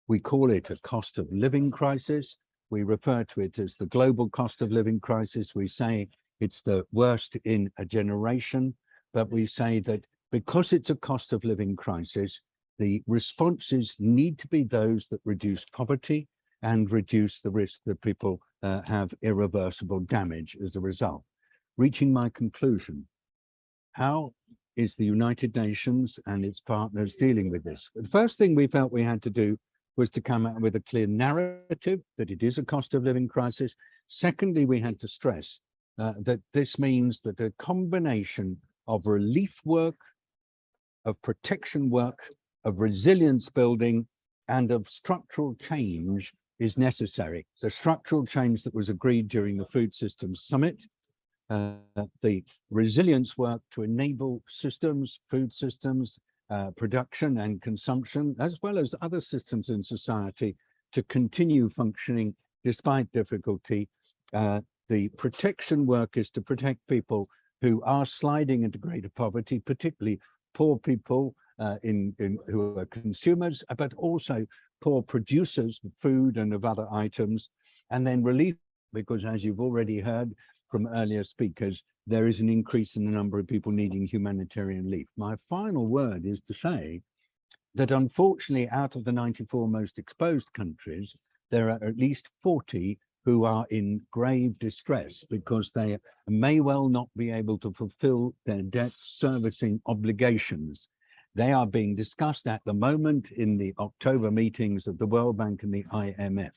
We call it a cost of living crisis. We refer to it as the global cost of living crisis. We say it's the worst in a generation, but we say that because it's a cost of living crisis, the responses need to be those that reduce poverty and reduce the risk that people have irreversible damage as a result. Reaching my conclusion, how is the United Nations and its partners dealing with this? The first thing we felt we had to do was to come out with a clear narrative that it is a cost of living crisis. Secondly, we had to stress that this means that a combination of relief work, of protection work, of resilience building, and of structural change is necessary. The structural change that was agreed during the Food Systems Summit, the resilience work to enable systems, food systems, production and consumption, as well as other systems in society to continue functioning despite difficulty. The protection work is to protect people who are sliding into greater poverty, particularly poor people who are consumers, but also poor producers of food and of other items. And then relief, because as you've already heard from earlier speakers, there is an increase in the number of people needing humanitarian relief. My final word is to say that unfortunately, out of the 94 most exposed countries, there are at least 40 who are in grave distress because they may well not be able to fulfill their debt servicing obligations. They are being discussed at the moment in the October meetings of the World Bank and the IMF.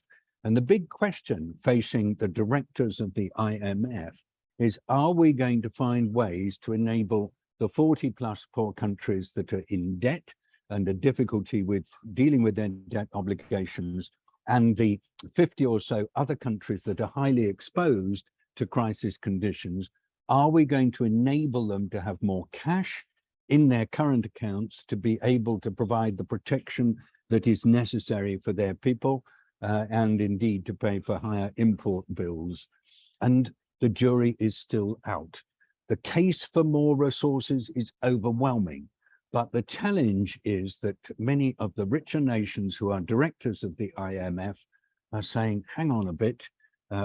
And the big question facing the directors of the IMF is, are we going to find ways to enable the 40 plus poor countries that are in debt and a difficulty with dealing with their debt obligations, and the 50 or so other countries that are highly exposed to crisis conditions, are we going to enable them to have more cash in their current accounts to be able to provide the protection that is necessary for their people, and indeed to pay for higher import bills? And the jury is still out. The case for more resources is overwhelming, but the challenge is that many of the richer nations who are directors of the IMF are saying, hang on a bit,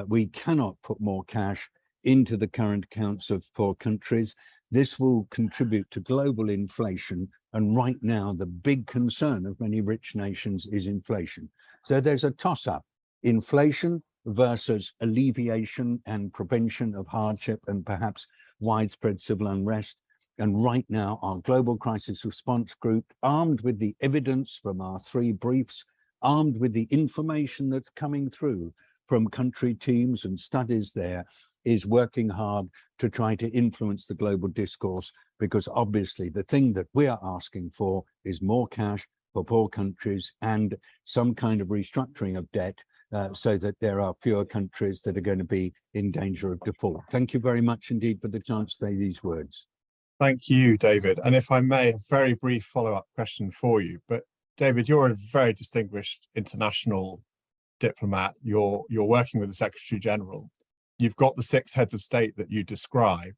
we cannot put more cash into the current accounts of poor countries. This will contribute to global inflation. And right now, the big concern of many rich nations is inflation. So there's a toss-up, inflation versus alleviation and prevention of hardship and perhaps widespread civil unrest. And right now, our Global Crisis Response Group, armed with the evidence from our 3 briefs armed with the information that's coming through from country teams and studies there, is working hard to try to influence the global discourse, because obviously the thing that we are asking for is more cash for poor countries and some kind of restructuring of debt, so that there are fewer countries that are going to be in danger of default. Thank you very much indeed for the chance to say these words. Thank you, David. And if I may, a very brief follow-up question for you. But David, you're a very distinguished international diplomat. You're working with the Secretary General. You've got the 6 heads of state that you describe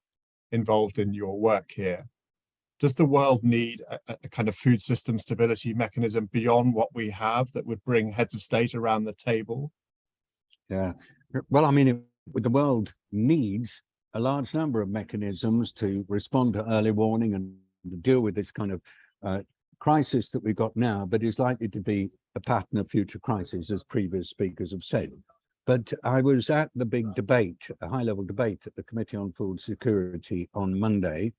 involved in your work here. Does the world need a kind of food system stability mechanism beyond what we have that would bring heads of state around the table? Yeah, well, I mean, the world needs a large number of mechanisms to respond to early warning and deal with this kind of crisis that we've got now, but is likely to be a pattern of future crises, as previous speakers have said. But I was at the big debate, a high-level debate at the Committee on Food Security on Monday,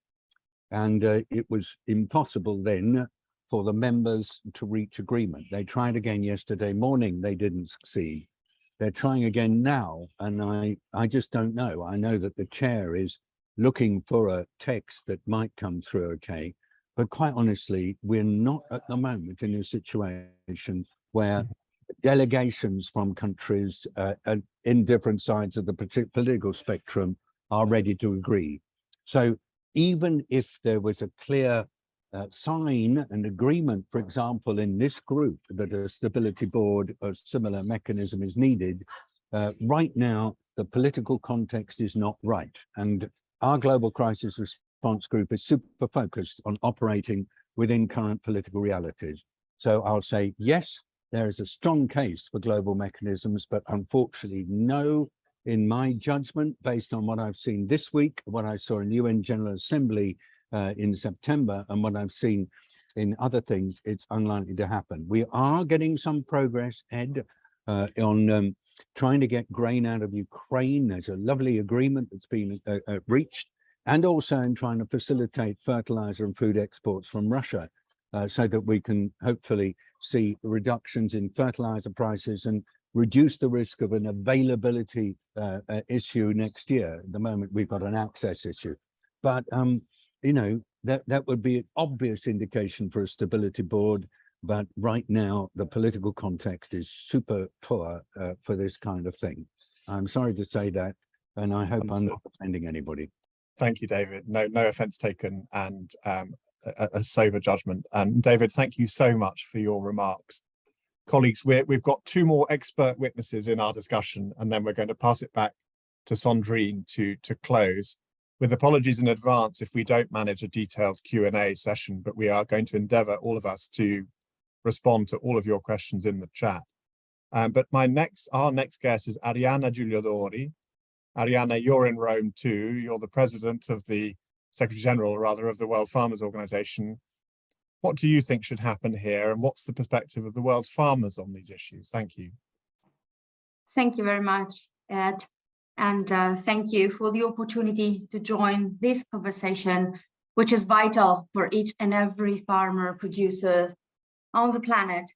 and it was impossible then for the members to reach agreement. They tried again yesterday morning, they didn't succeed. They're trying again now, and I just don't know. I know that the chair is looking for a text that might come through okay, but quite honestly, we're not at the moment in a situation where delegations from countries in different sides of the political spectrum are ready to agree. So even if there was a clear sign and agreement, for example, in this group that a stability board or similar mechanism is needed, right now the political context is not right. And our global crisis response group is super focused on operating within current political realities. So I'll say, yes, there is a strong case for global mechanisms, but unfortunately, no, in my judgment, based on what I've seen this week, what I saw in the UN General Assembly in September, and what I've seen in other things, it's unlikely to happen. We are getting some progress, Ed, on trying to get grain out of Ukraine. There's a lovely agreement that's been reached, and also in trying to facilitate fertilizer and food exports from Russia, so that we can hopefully see reductions in fertilizer prices and reduce the risk of an availability issue next year. At the moment, we've got an access issue. But, you know, that would be an obvious indication for a stability board. But right now, the political context is super poor for this kind of thing. I'm sorry to say that, and I hope I'm not offending anybody. Thank you, David. No offense taken, and a sober judgment. And David, thank you so much for your remarks. Colleagues, we've got 2 more expert witnesses in our discussion, and then we're going to pass it back to Sandrine to close. With apologies in advance if we don't manage a detailed Q&A session, but we are going to endeavour, all of us, to respond to all of your questions in the chat. But our next guest is Arianna Giuliodori. Arianna, you're in Rome too. You're the president of the Secretary General, rather, of the World Farmers Organization. What do you think should happen here, and what's the perspective of the world's farmers on these issues? Thank you. Thank you very much, Ed. And thank you for the opportunity to join this conversation, which is vital for each and every farmer producer on the planet.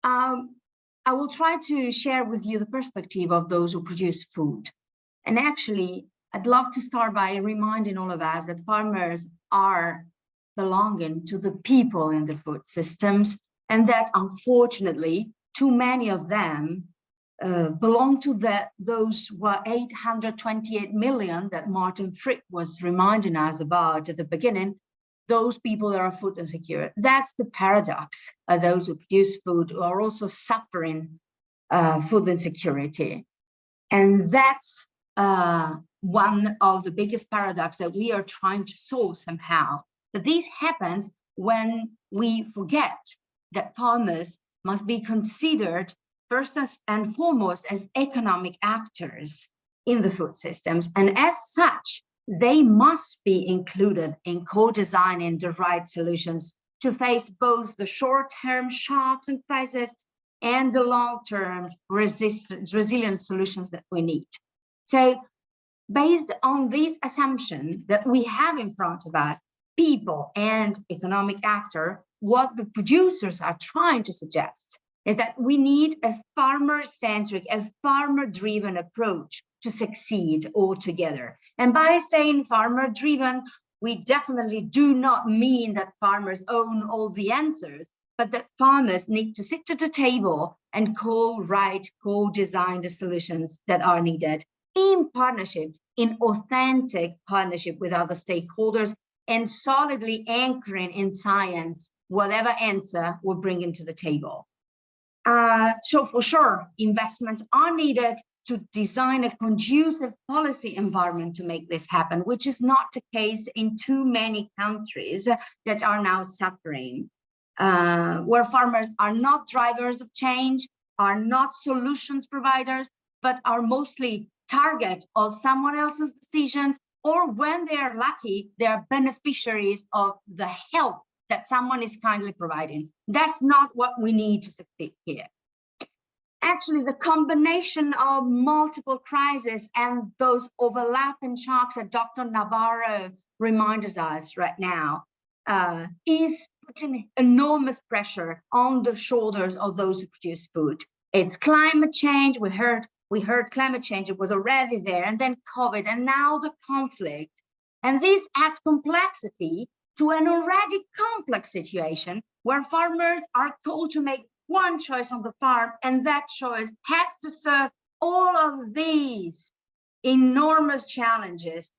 I will try to share with you the perspective of those who produce food. And actually, I'd love to start by reminding all of us that farmers are belonging to the people in the food systems, and that unfortunately, too many of them belong to those who are 828 million that Martin Frick was reminding us about at the beginning, those people that are food insecure. That's the paradox of those who produce food who are also suffering food insecurity. And that's one of the biggest paradoxes that we are trying to solve somehow. That this happens when we forget that farmers must be considered first and foremost as economic actors in the food systems. And as such, they must be included in co-designing the right solutions to face both the short-term shocks and crises and the long-term resilient solutions that we need. So based on this assumption that we have in front of us, people and economic actor, what the producers are trying to suggest is that we need a farmer-centric, a farmer-driven approach to succeed altogether. And by saying farmer-driven, we definitely do not mean that farmers own all the answers, but that farmers need to sit at the table and co-write, co-design the solutions that are needed in partnership, in authentic partnership with other stakeholders, and solidly anchoring in science whatever answer we're bringing to the table. So for sure, investments are needed to design a conducive policy environment to make this happen, which is not the case in too many countries that are now suffering, where farmers are not drivers of change, are not solutions providers, but are mostly target of someone else's decisions, or when they are lucky, they are beneficiaries of the help that someone is kindly providing. That's not what we need to succeed here. Actually, the combination of multiple crises and those overlapping shocks that Dr. Navarro reminded us right now is putting enormous pressure on the shoulders of those who produce food. It's climate change. We heard climate change, it was already there, and then COVID, and now the conflict. And this adds complexity to an already complex situation where farmers are told to make one choice on the farm, and that choice has to serve all of these enormous challenges.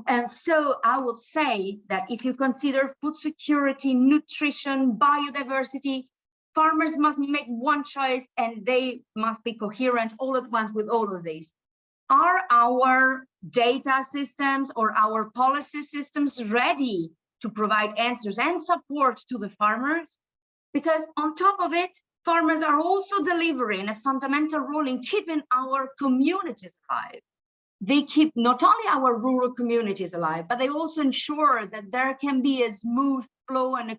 And so I would say that if you consider food security, nutrition, biodiversity, farmers must make one choice and they must be coherent all at once with all of these. Are our data systems or our policy systems ready to provide answers and support to the farmers? Because on top of it, farmers are also delivering a fundamental role in keeping our communities alive. They keep not only our rural communities alive, but they also ensure that there can be a smooth flow and a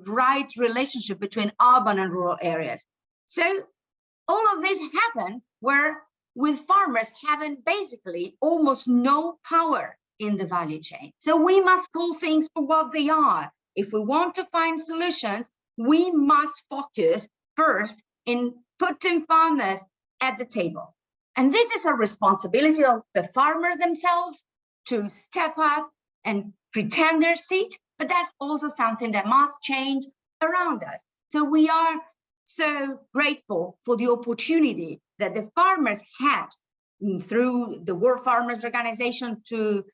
right relationship between urban and rural areas. So all of this happen where with farmers having basically almost no power in the value chain. So we must call things for what they are. If we want to find solutions, we must focus first in putting farmers at the table. And this is a responsibility of the farmers themselves to step up and pretend their seat, but that's also something that must change around us. So we are so grateful for the opportunity that the farmers had through the World Farmers Organization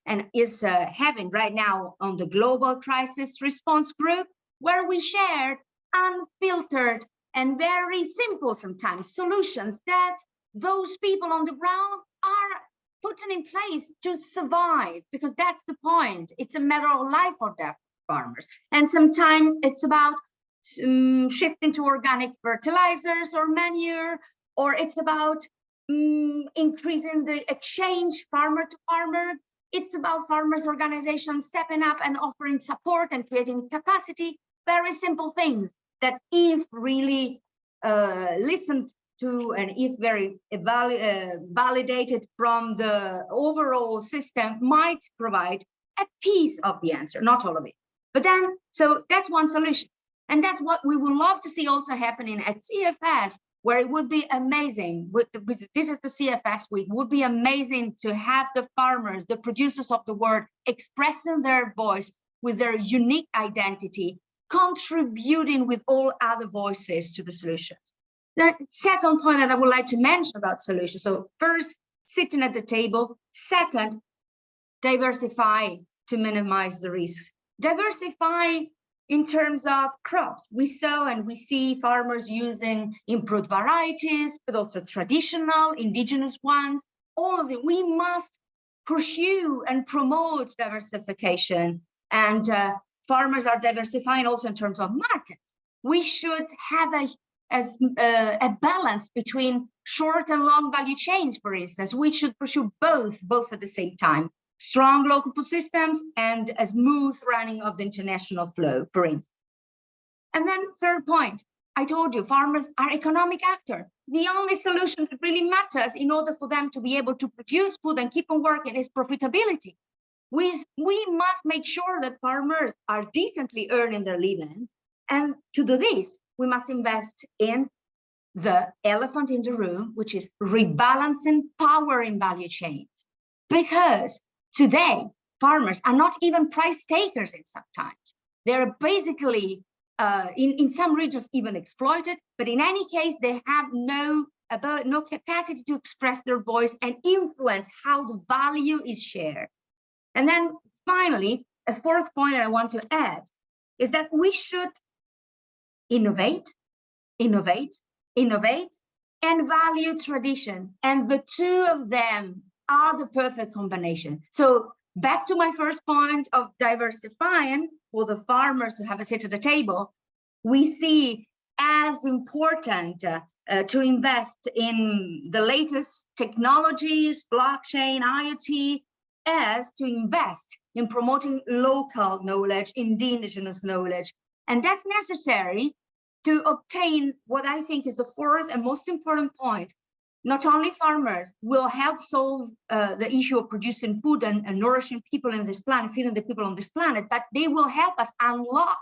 and is having right now on the Global Crisis Response Group, where we shared unfiltered and very simple sometimes solutions that those people on the ground are putting in place to survive, because that's the point. It's a matter of life or death for farmers. And sometimes it's about shifting to organic fertilizers or manure, or it's about increasing the exchange farmer to farmer. It's about farmers' organizations stepping up and offering support and creating capacity. Very simple things that if really listened to and if very validated from the overall system might provide a piece of the answer, not all of it. But then, so that's one solution. And that's what we would love to see also happening at CFS, where it would be amazing, this is the CFS week, would be amazing to have the farmers, the producers of the world expressing their voice with their unique identity, contributing with all other voices to the solutions. The second point that I would like to mention about solutions. So first, sitting at the table. Second, diversify to minimize the risks. Diversify in terms of crops. We sow and we see farmers using improved varieties, but also traditional, indigenous ones. All of it, we must pursue and promote diversification. And farmers are diversifying also in terms of markets. We should have a balance between short and long value chains, for instance. We should pursue both at the same time. Strong local food systems and a smooth running of the international flow, for instance. And then third point, I told you, farmers are economic actors. The only solution that really matters in order for them to be able to produce food and keep on working is profitability. We must make sure that farmers are decently earning their living. And to do this, we must invest in the elephant in the room, which is rebalancing power in value chains. Because today, farmers are not even price takers in some times. They're basically, in some regions, even exploited, but in any case, they have no capacity to express their voice and influence how the value is shared. And then finally, a fourth point that I want to add is that we should innovate, and value tradition. And the two of them are the perfect combination. So back to my first point of diversifying for the farmers to have a seat at the table, we see as important to invest in the latest technologies, blockchain, IoT, as to invest in promoting local knowledge, indigenous knowledge. And that's necessary to obtain what I think is the fourth and most important point. Not only farmers will help solve the issue of producing food and nourishing people in this planet, feeding the people on this planet, but they will help us unlock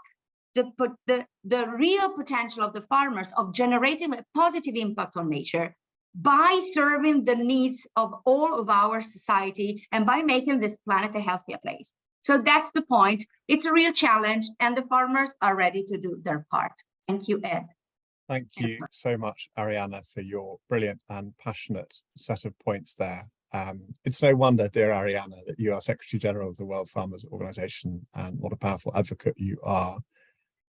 the real potential of the farmers of generating a positive impact on nature by serving the needs of all of our society and by making this planet a healthier place. So that's the point. It's a real challenge and the farmers are ready to do their part. Thank you, Ed. Thank you so much, Arianna, for your brilliant and passionate set of points there. It's no wonder, dear Arianna, that you are Secretary General of the World Farmers Organization, and what a powerful advocate you are.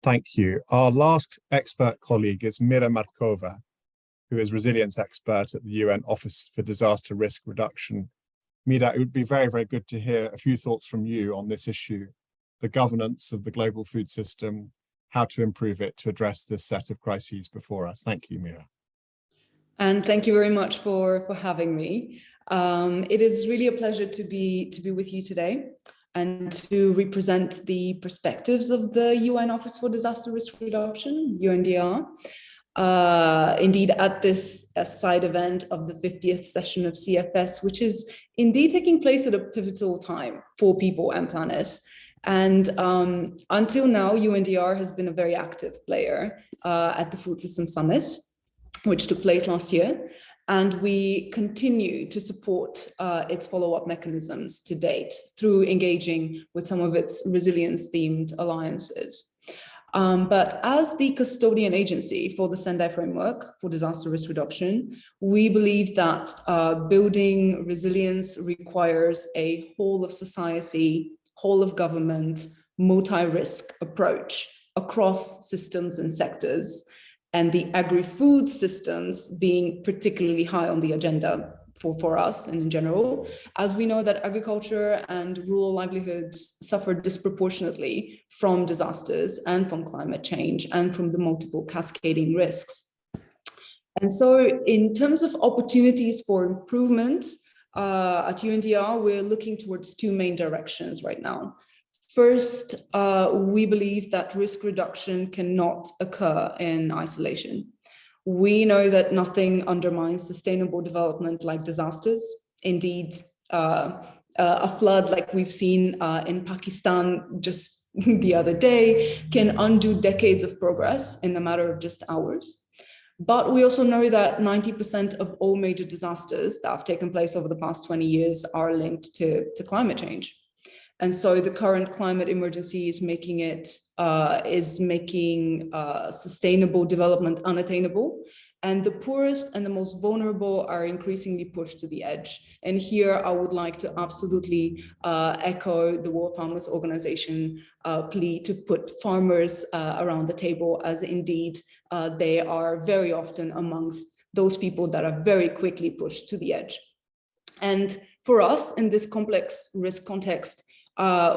Thank you. Our last expert colleague is Mira Markova, who is resilience expert at the UN Office for Disaster Risk Reduction. Mira, it would be very, very good to hear a few thoughts from you on this issue, the governance of the global food system, how to improve it to address this set of crises before us. Thank you, Mira. And thank you very much for having me. It is really a pleasure to be with you today and to represent the perspectives of the UN Office for Disaster Risk Reduction, UNDR. Indeed, at this side event of the 50th session of CFS, which is indeed taking place at a pivotal time for people and planet. And until now, UNDR has been a very active player at the Food System Summit, which took place last year. And we continue to support its follow-up mechanisms to date through engaging with some of its resilience-themed alliances. But as the custodian agency for the Sendai Framework for Disaster Risk Reduction, we believe that building resilience requires a whole of society, whole of government, multi-risk approach across systems and sectors, and the agri-food systems being particularly high on the agenda for us and in general, as we know that agriculture and rural livelihoods suffer disproportionately from disasters and from climate change and from the multiple cascading risks. And so in terms of opportunities for improvement, at UNDR, we're looking towards two main directions right now. First, we believe that risk reduction cannot occur in isolation. We know that nothing undermines sustainable development like disasters. Indeed, a flood like we've seen in Pakistan just the other day can undo decades of progress in a matter of just hours. But we also know that 90% of all major disasters that have taken place over the past 20 years are linked to climate change. And so the current climate emergency is making sustainable development unattainable. And the poorest and the most vulnerable are increasingly pushed to the edge. And here I would like to absolutely echo the World Farmers Organization plea to put farmers around the table, as indeed they are very often amongst those people that are very quickly pushed to the edge. And for us in this complex risk context,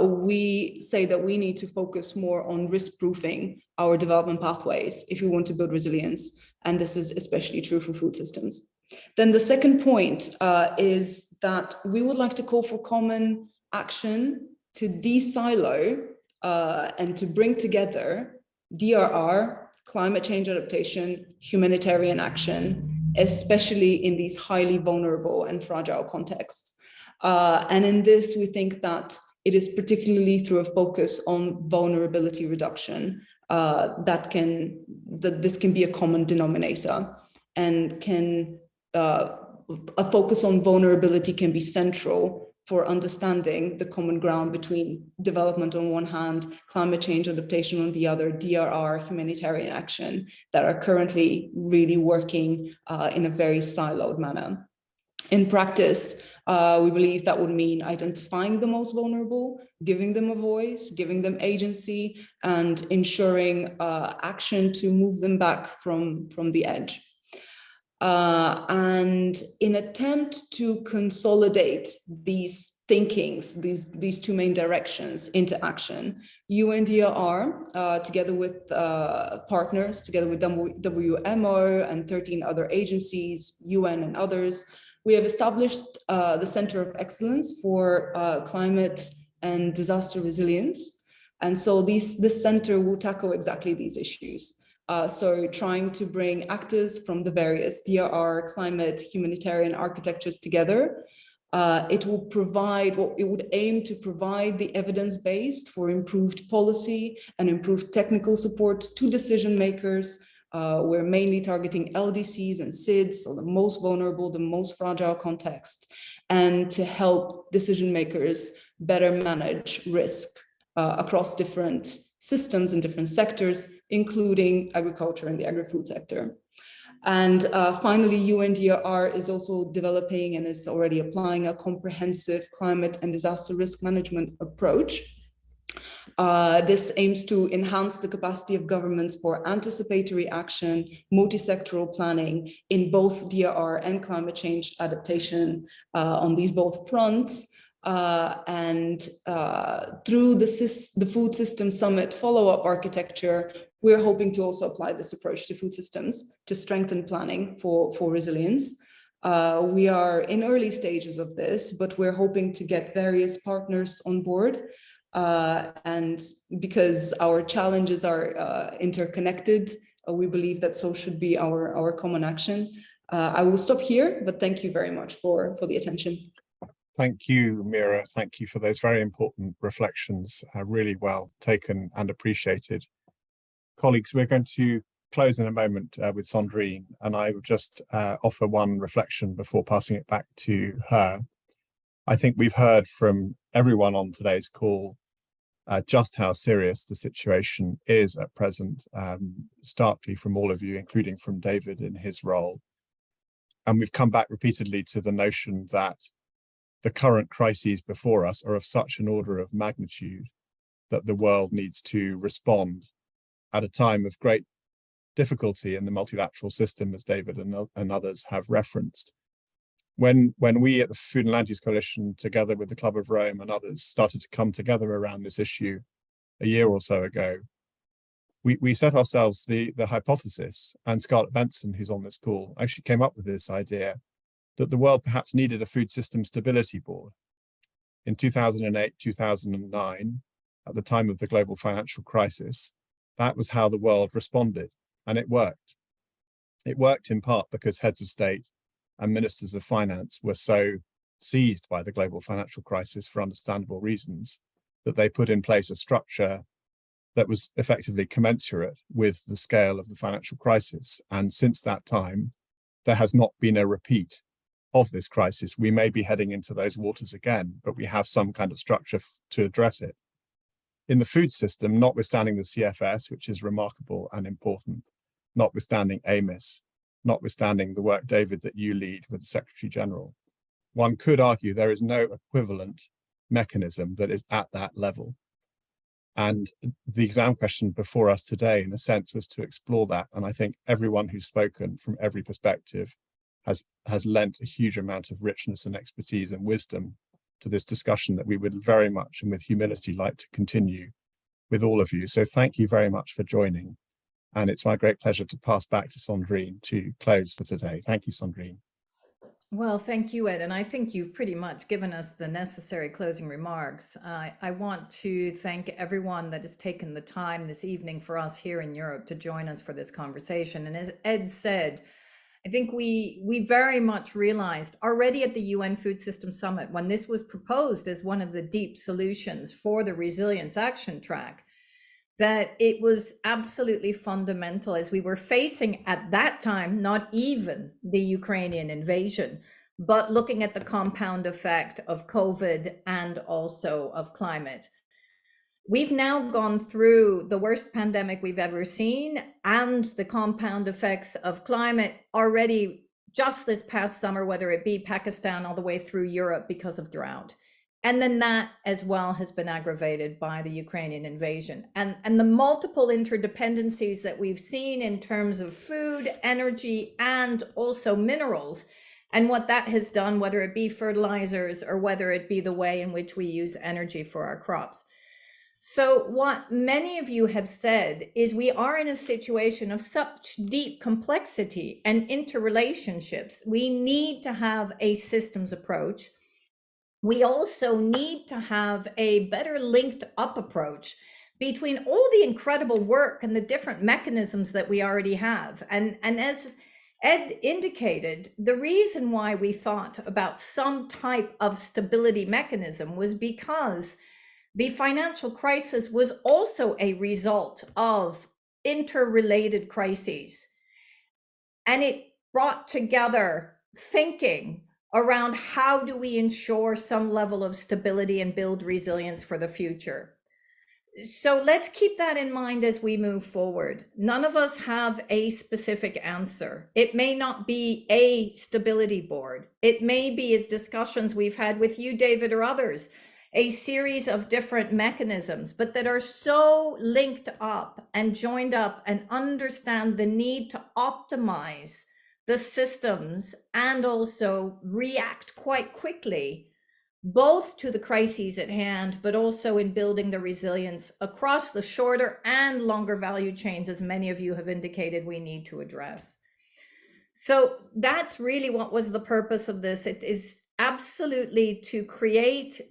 we say that we need to focus more on risk-proofing our development pathways if we want to build resilience. And this is especially true for food systems. Then the second point is that we would like to call for common action to de-silo and to bring together DRR, climate change adaptation, humanitarian action, especially in these highly vulnerable and fragile contexts. And in this, we think that it is particularly through a focus on vulnerability reduction that this can be a common denominator. and can a focus on vulnerability can be central for understanding the common ground between development on one hand, climate change adaptation on the other, DRR, humanitarian action, that are currently really working in a very siloed manner. In practice, we believe that would mean identifying the most vulnerable, giving them a voice, giving them agency, and ensuring action to move them back from the edge. And in attempt to consolidate these thinkings, these two main directions into action, UNDRR, together with partners, together with WMO and 13 other agencies, UN and others, we have established the Center of Excellence for Climate and Disaster Resilience. And so this center will tackle exactly these issues. So trying to bring actors from the various DRR, climate, humanitarian architectures together. It would aim to provide the evidence-based for improved policy and improved technical support to decision makers. We're mainly targeting LDCs and SIDS, so the most vulnerable, the most fragile context, and to help decision makers better manage risk across different systems in different sectors, including agriculture and the agri-food sector. And finally, UNDRR is also developing and is already applying a comprehensive climate and disaster risk management approach. This aims to enhance the capacity of governments for anticipatory action, multi-sectoral planning in both DRR and climate change adaptation on these both fronts. And through the Food System Summit follow-up architecture, we're hoping to also apply this approach to food systems to strengthen planning for resilience. We are in early stages of this, but we're hoping to get various partners on board. And because our challenges are interconnected, we believe that so should be our common action. I will stop here, but thank you very much for the attention. Thank you, Mira. Thank you for those very important reflections, really well taken and appreciated. Colleagues, we're going to close in a moment with Sandrine, and I will just offer one reflection before passing it back to her. I think we've heard from everyone on today's call just how serious the situation is at present, starkly from all of you, including from David in his role. And we've come back repeatedly to the notion that the current crises before us are of such an order of magnitude that the world needs to respond at a time of great difficulty in the multilateral system, as David and others have referenced. When we at the Food and Land Use Coalition, together with the Club of Rome and others, started to come together around this issue a year or so ago, we set ourselves the hypothesis, and Scarlett Benson, who's on this call, actually came up with this idea, that the world perhaps needed a food system stability board. In 2008, 2009, at the time of the global financial crisis, that was how the world responded, and it worked. It worked in part because heads of state and ministers of finance were so seized by the global financial crisis for understandable reasons that they put in place a structure that was effectively commensurate with the scale of the financial crisis. And since that time, there has not been a repeat of this crisis. We may be heading into those waters again, but we have some kind of structure to address it. In the food system, notwithstanding the CFS, which is remarkable and important, notwithstanding AMIS, notwithstanding the work, David, that you lead with the Secretary General, one could argue there is no equivalent mechanism that is at that level. And the exam question before us today, in a sense, was to explore that. And I think everyone who's spoken from every perspective has lent a huge amount of richness and expertise and wisdom to this discussion that we would very much and with humility like to continue with all of you. So thank you very much for joining. And it's my great pleasure to pass back to Sandrine to close for today. Thank you, Sandrine. Well, thank you, Ed. And I think you've pretty much given us the necessary closing remarks. I want to thank everyone that has taken the time this evening for us here in Europe to join us for this conversation. And as Ed said, I think we very much realized already at the UN Food System Summit, when this was proposed as one of the deep solutions for the resilience action track, that it was absolutely fundamental as we were facing at that time, not even the Ukrainian invasion, but looking at the compound effect of COVID and also of climate. We've now gone through the worst pandemic we've ever seen and the compound effects of climate already just this past summer, whether it be Pakistan all the way through Europe because of drought. And then that as well has been aggravated by the Ukrainian invasion. And the multiple interdependencies that we've seen in terms of food, energy, and also minerals, and what that has done, whether it be fertilizers or whether it be the way in which we use energy for our crops. So what many of you have said is we are in a situation of such deep complexity and interrelationships. We need to have a systems approach. We also need to have a better linked up approach between all the incredible work and the different mechanisms that we already have. And as Ed indicated, the reason why we thought about some type of stability mechanism was because the financial crisis was also a result of interrelated crises. And it brought together thinking around how do we ensure some level of stability and build resilience for the future. So let's keep that in mind as we move forward. None of us have a specific answer. It may not be a stability board. It may be, as discussions we've had with you, David, or others, a series of different mechanisms, but that are so linked up and joined up and understand the need to optimize the systems and also react quite quickly, both to the crises at hand, but also in building the resilience across the shorter and longer value chains, as many of you have indicated we need to address. So that's really what was the purpose of this. It is absolutely to create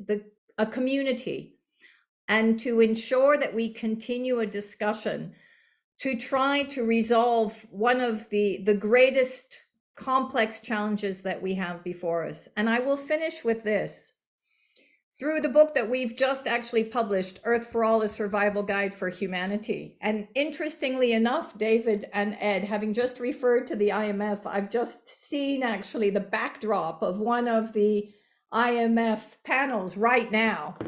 a community and to ensure that we continue a discussion to try to resolve one of the greatest complex challenges that we have before us. And I will finish with this. Through the book that we've just actually published, Earth for All, A Survival Guide for Humanity. And interestingly enough, David and Ed, having just referred to the IMF, I've just seen actually the backdrop of one of the IMF panels right now,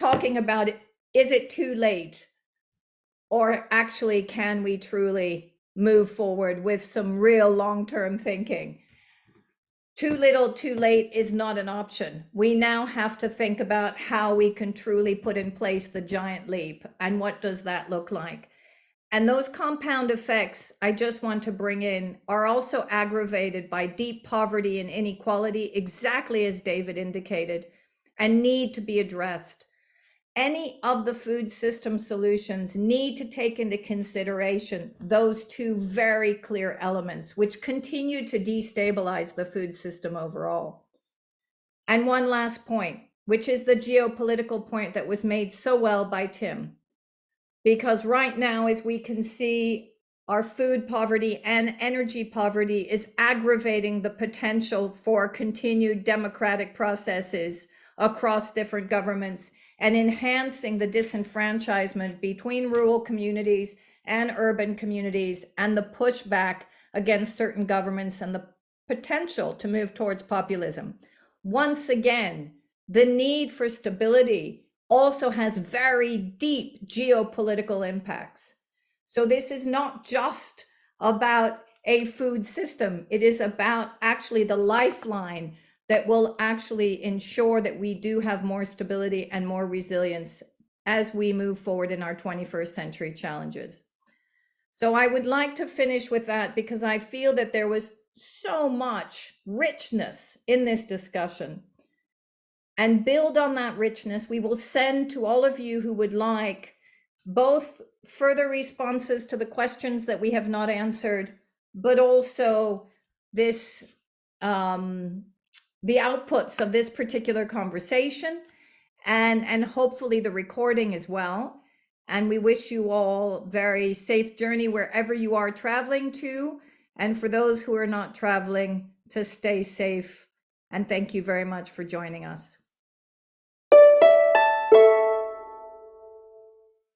talking about, is it too late? Or actually, can we truly move forward with some real long-term thinking? Too little, too late is not an option. We now have to think about how we can truly put in place the giant leap, and what does that look like? And those compound effects I just want to bring in are also aggravated by deep poverty and inequality, exactly as David indicated, and need to be addressed. Any of the food system solutions need to take into consideration those two very clear elements, which continue to destabilize the food system overall. And one last point, which is the geopolitical point that was made so well by Tim. Because right now, as we can see, our food poverty and energy poverty is aggravating the potential for continued democratic processes across different governments and enhancing the disenfranchisement between rural communities and urban communities, and the pushback against certain governments and the potential to move towards populism. Once again, the need for stability also has very deep geopolitical impacts. So this is not just about a food system. It is about actually the lifeline that will actually ensure that we do have more stability and more resilience as we move forward in our 21st century challenges. So I would like to finish with that, because I feel that there was so much richness in this discussion. And build on that richness. We will send to all of you who would like both further responses to the questions that we have not answered, but also this the outputs of this particular conversation, and hopefully the recording as well. And we wish you all very safe journey wherever you are traveling to. And for those who are not traveling, to stay safe. And thank you very much for joining us.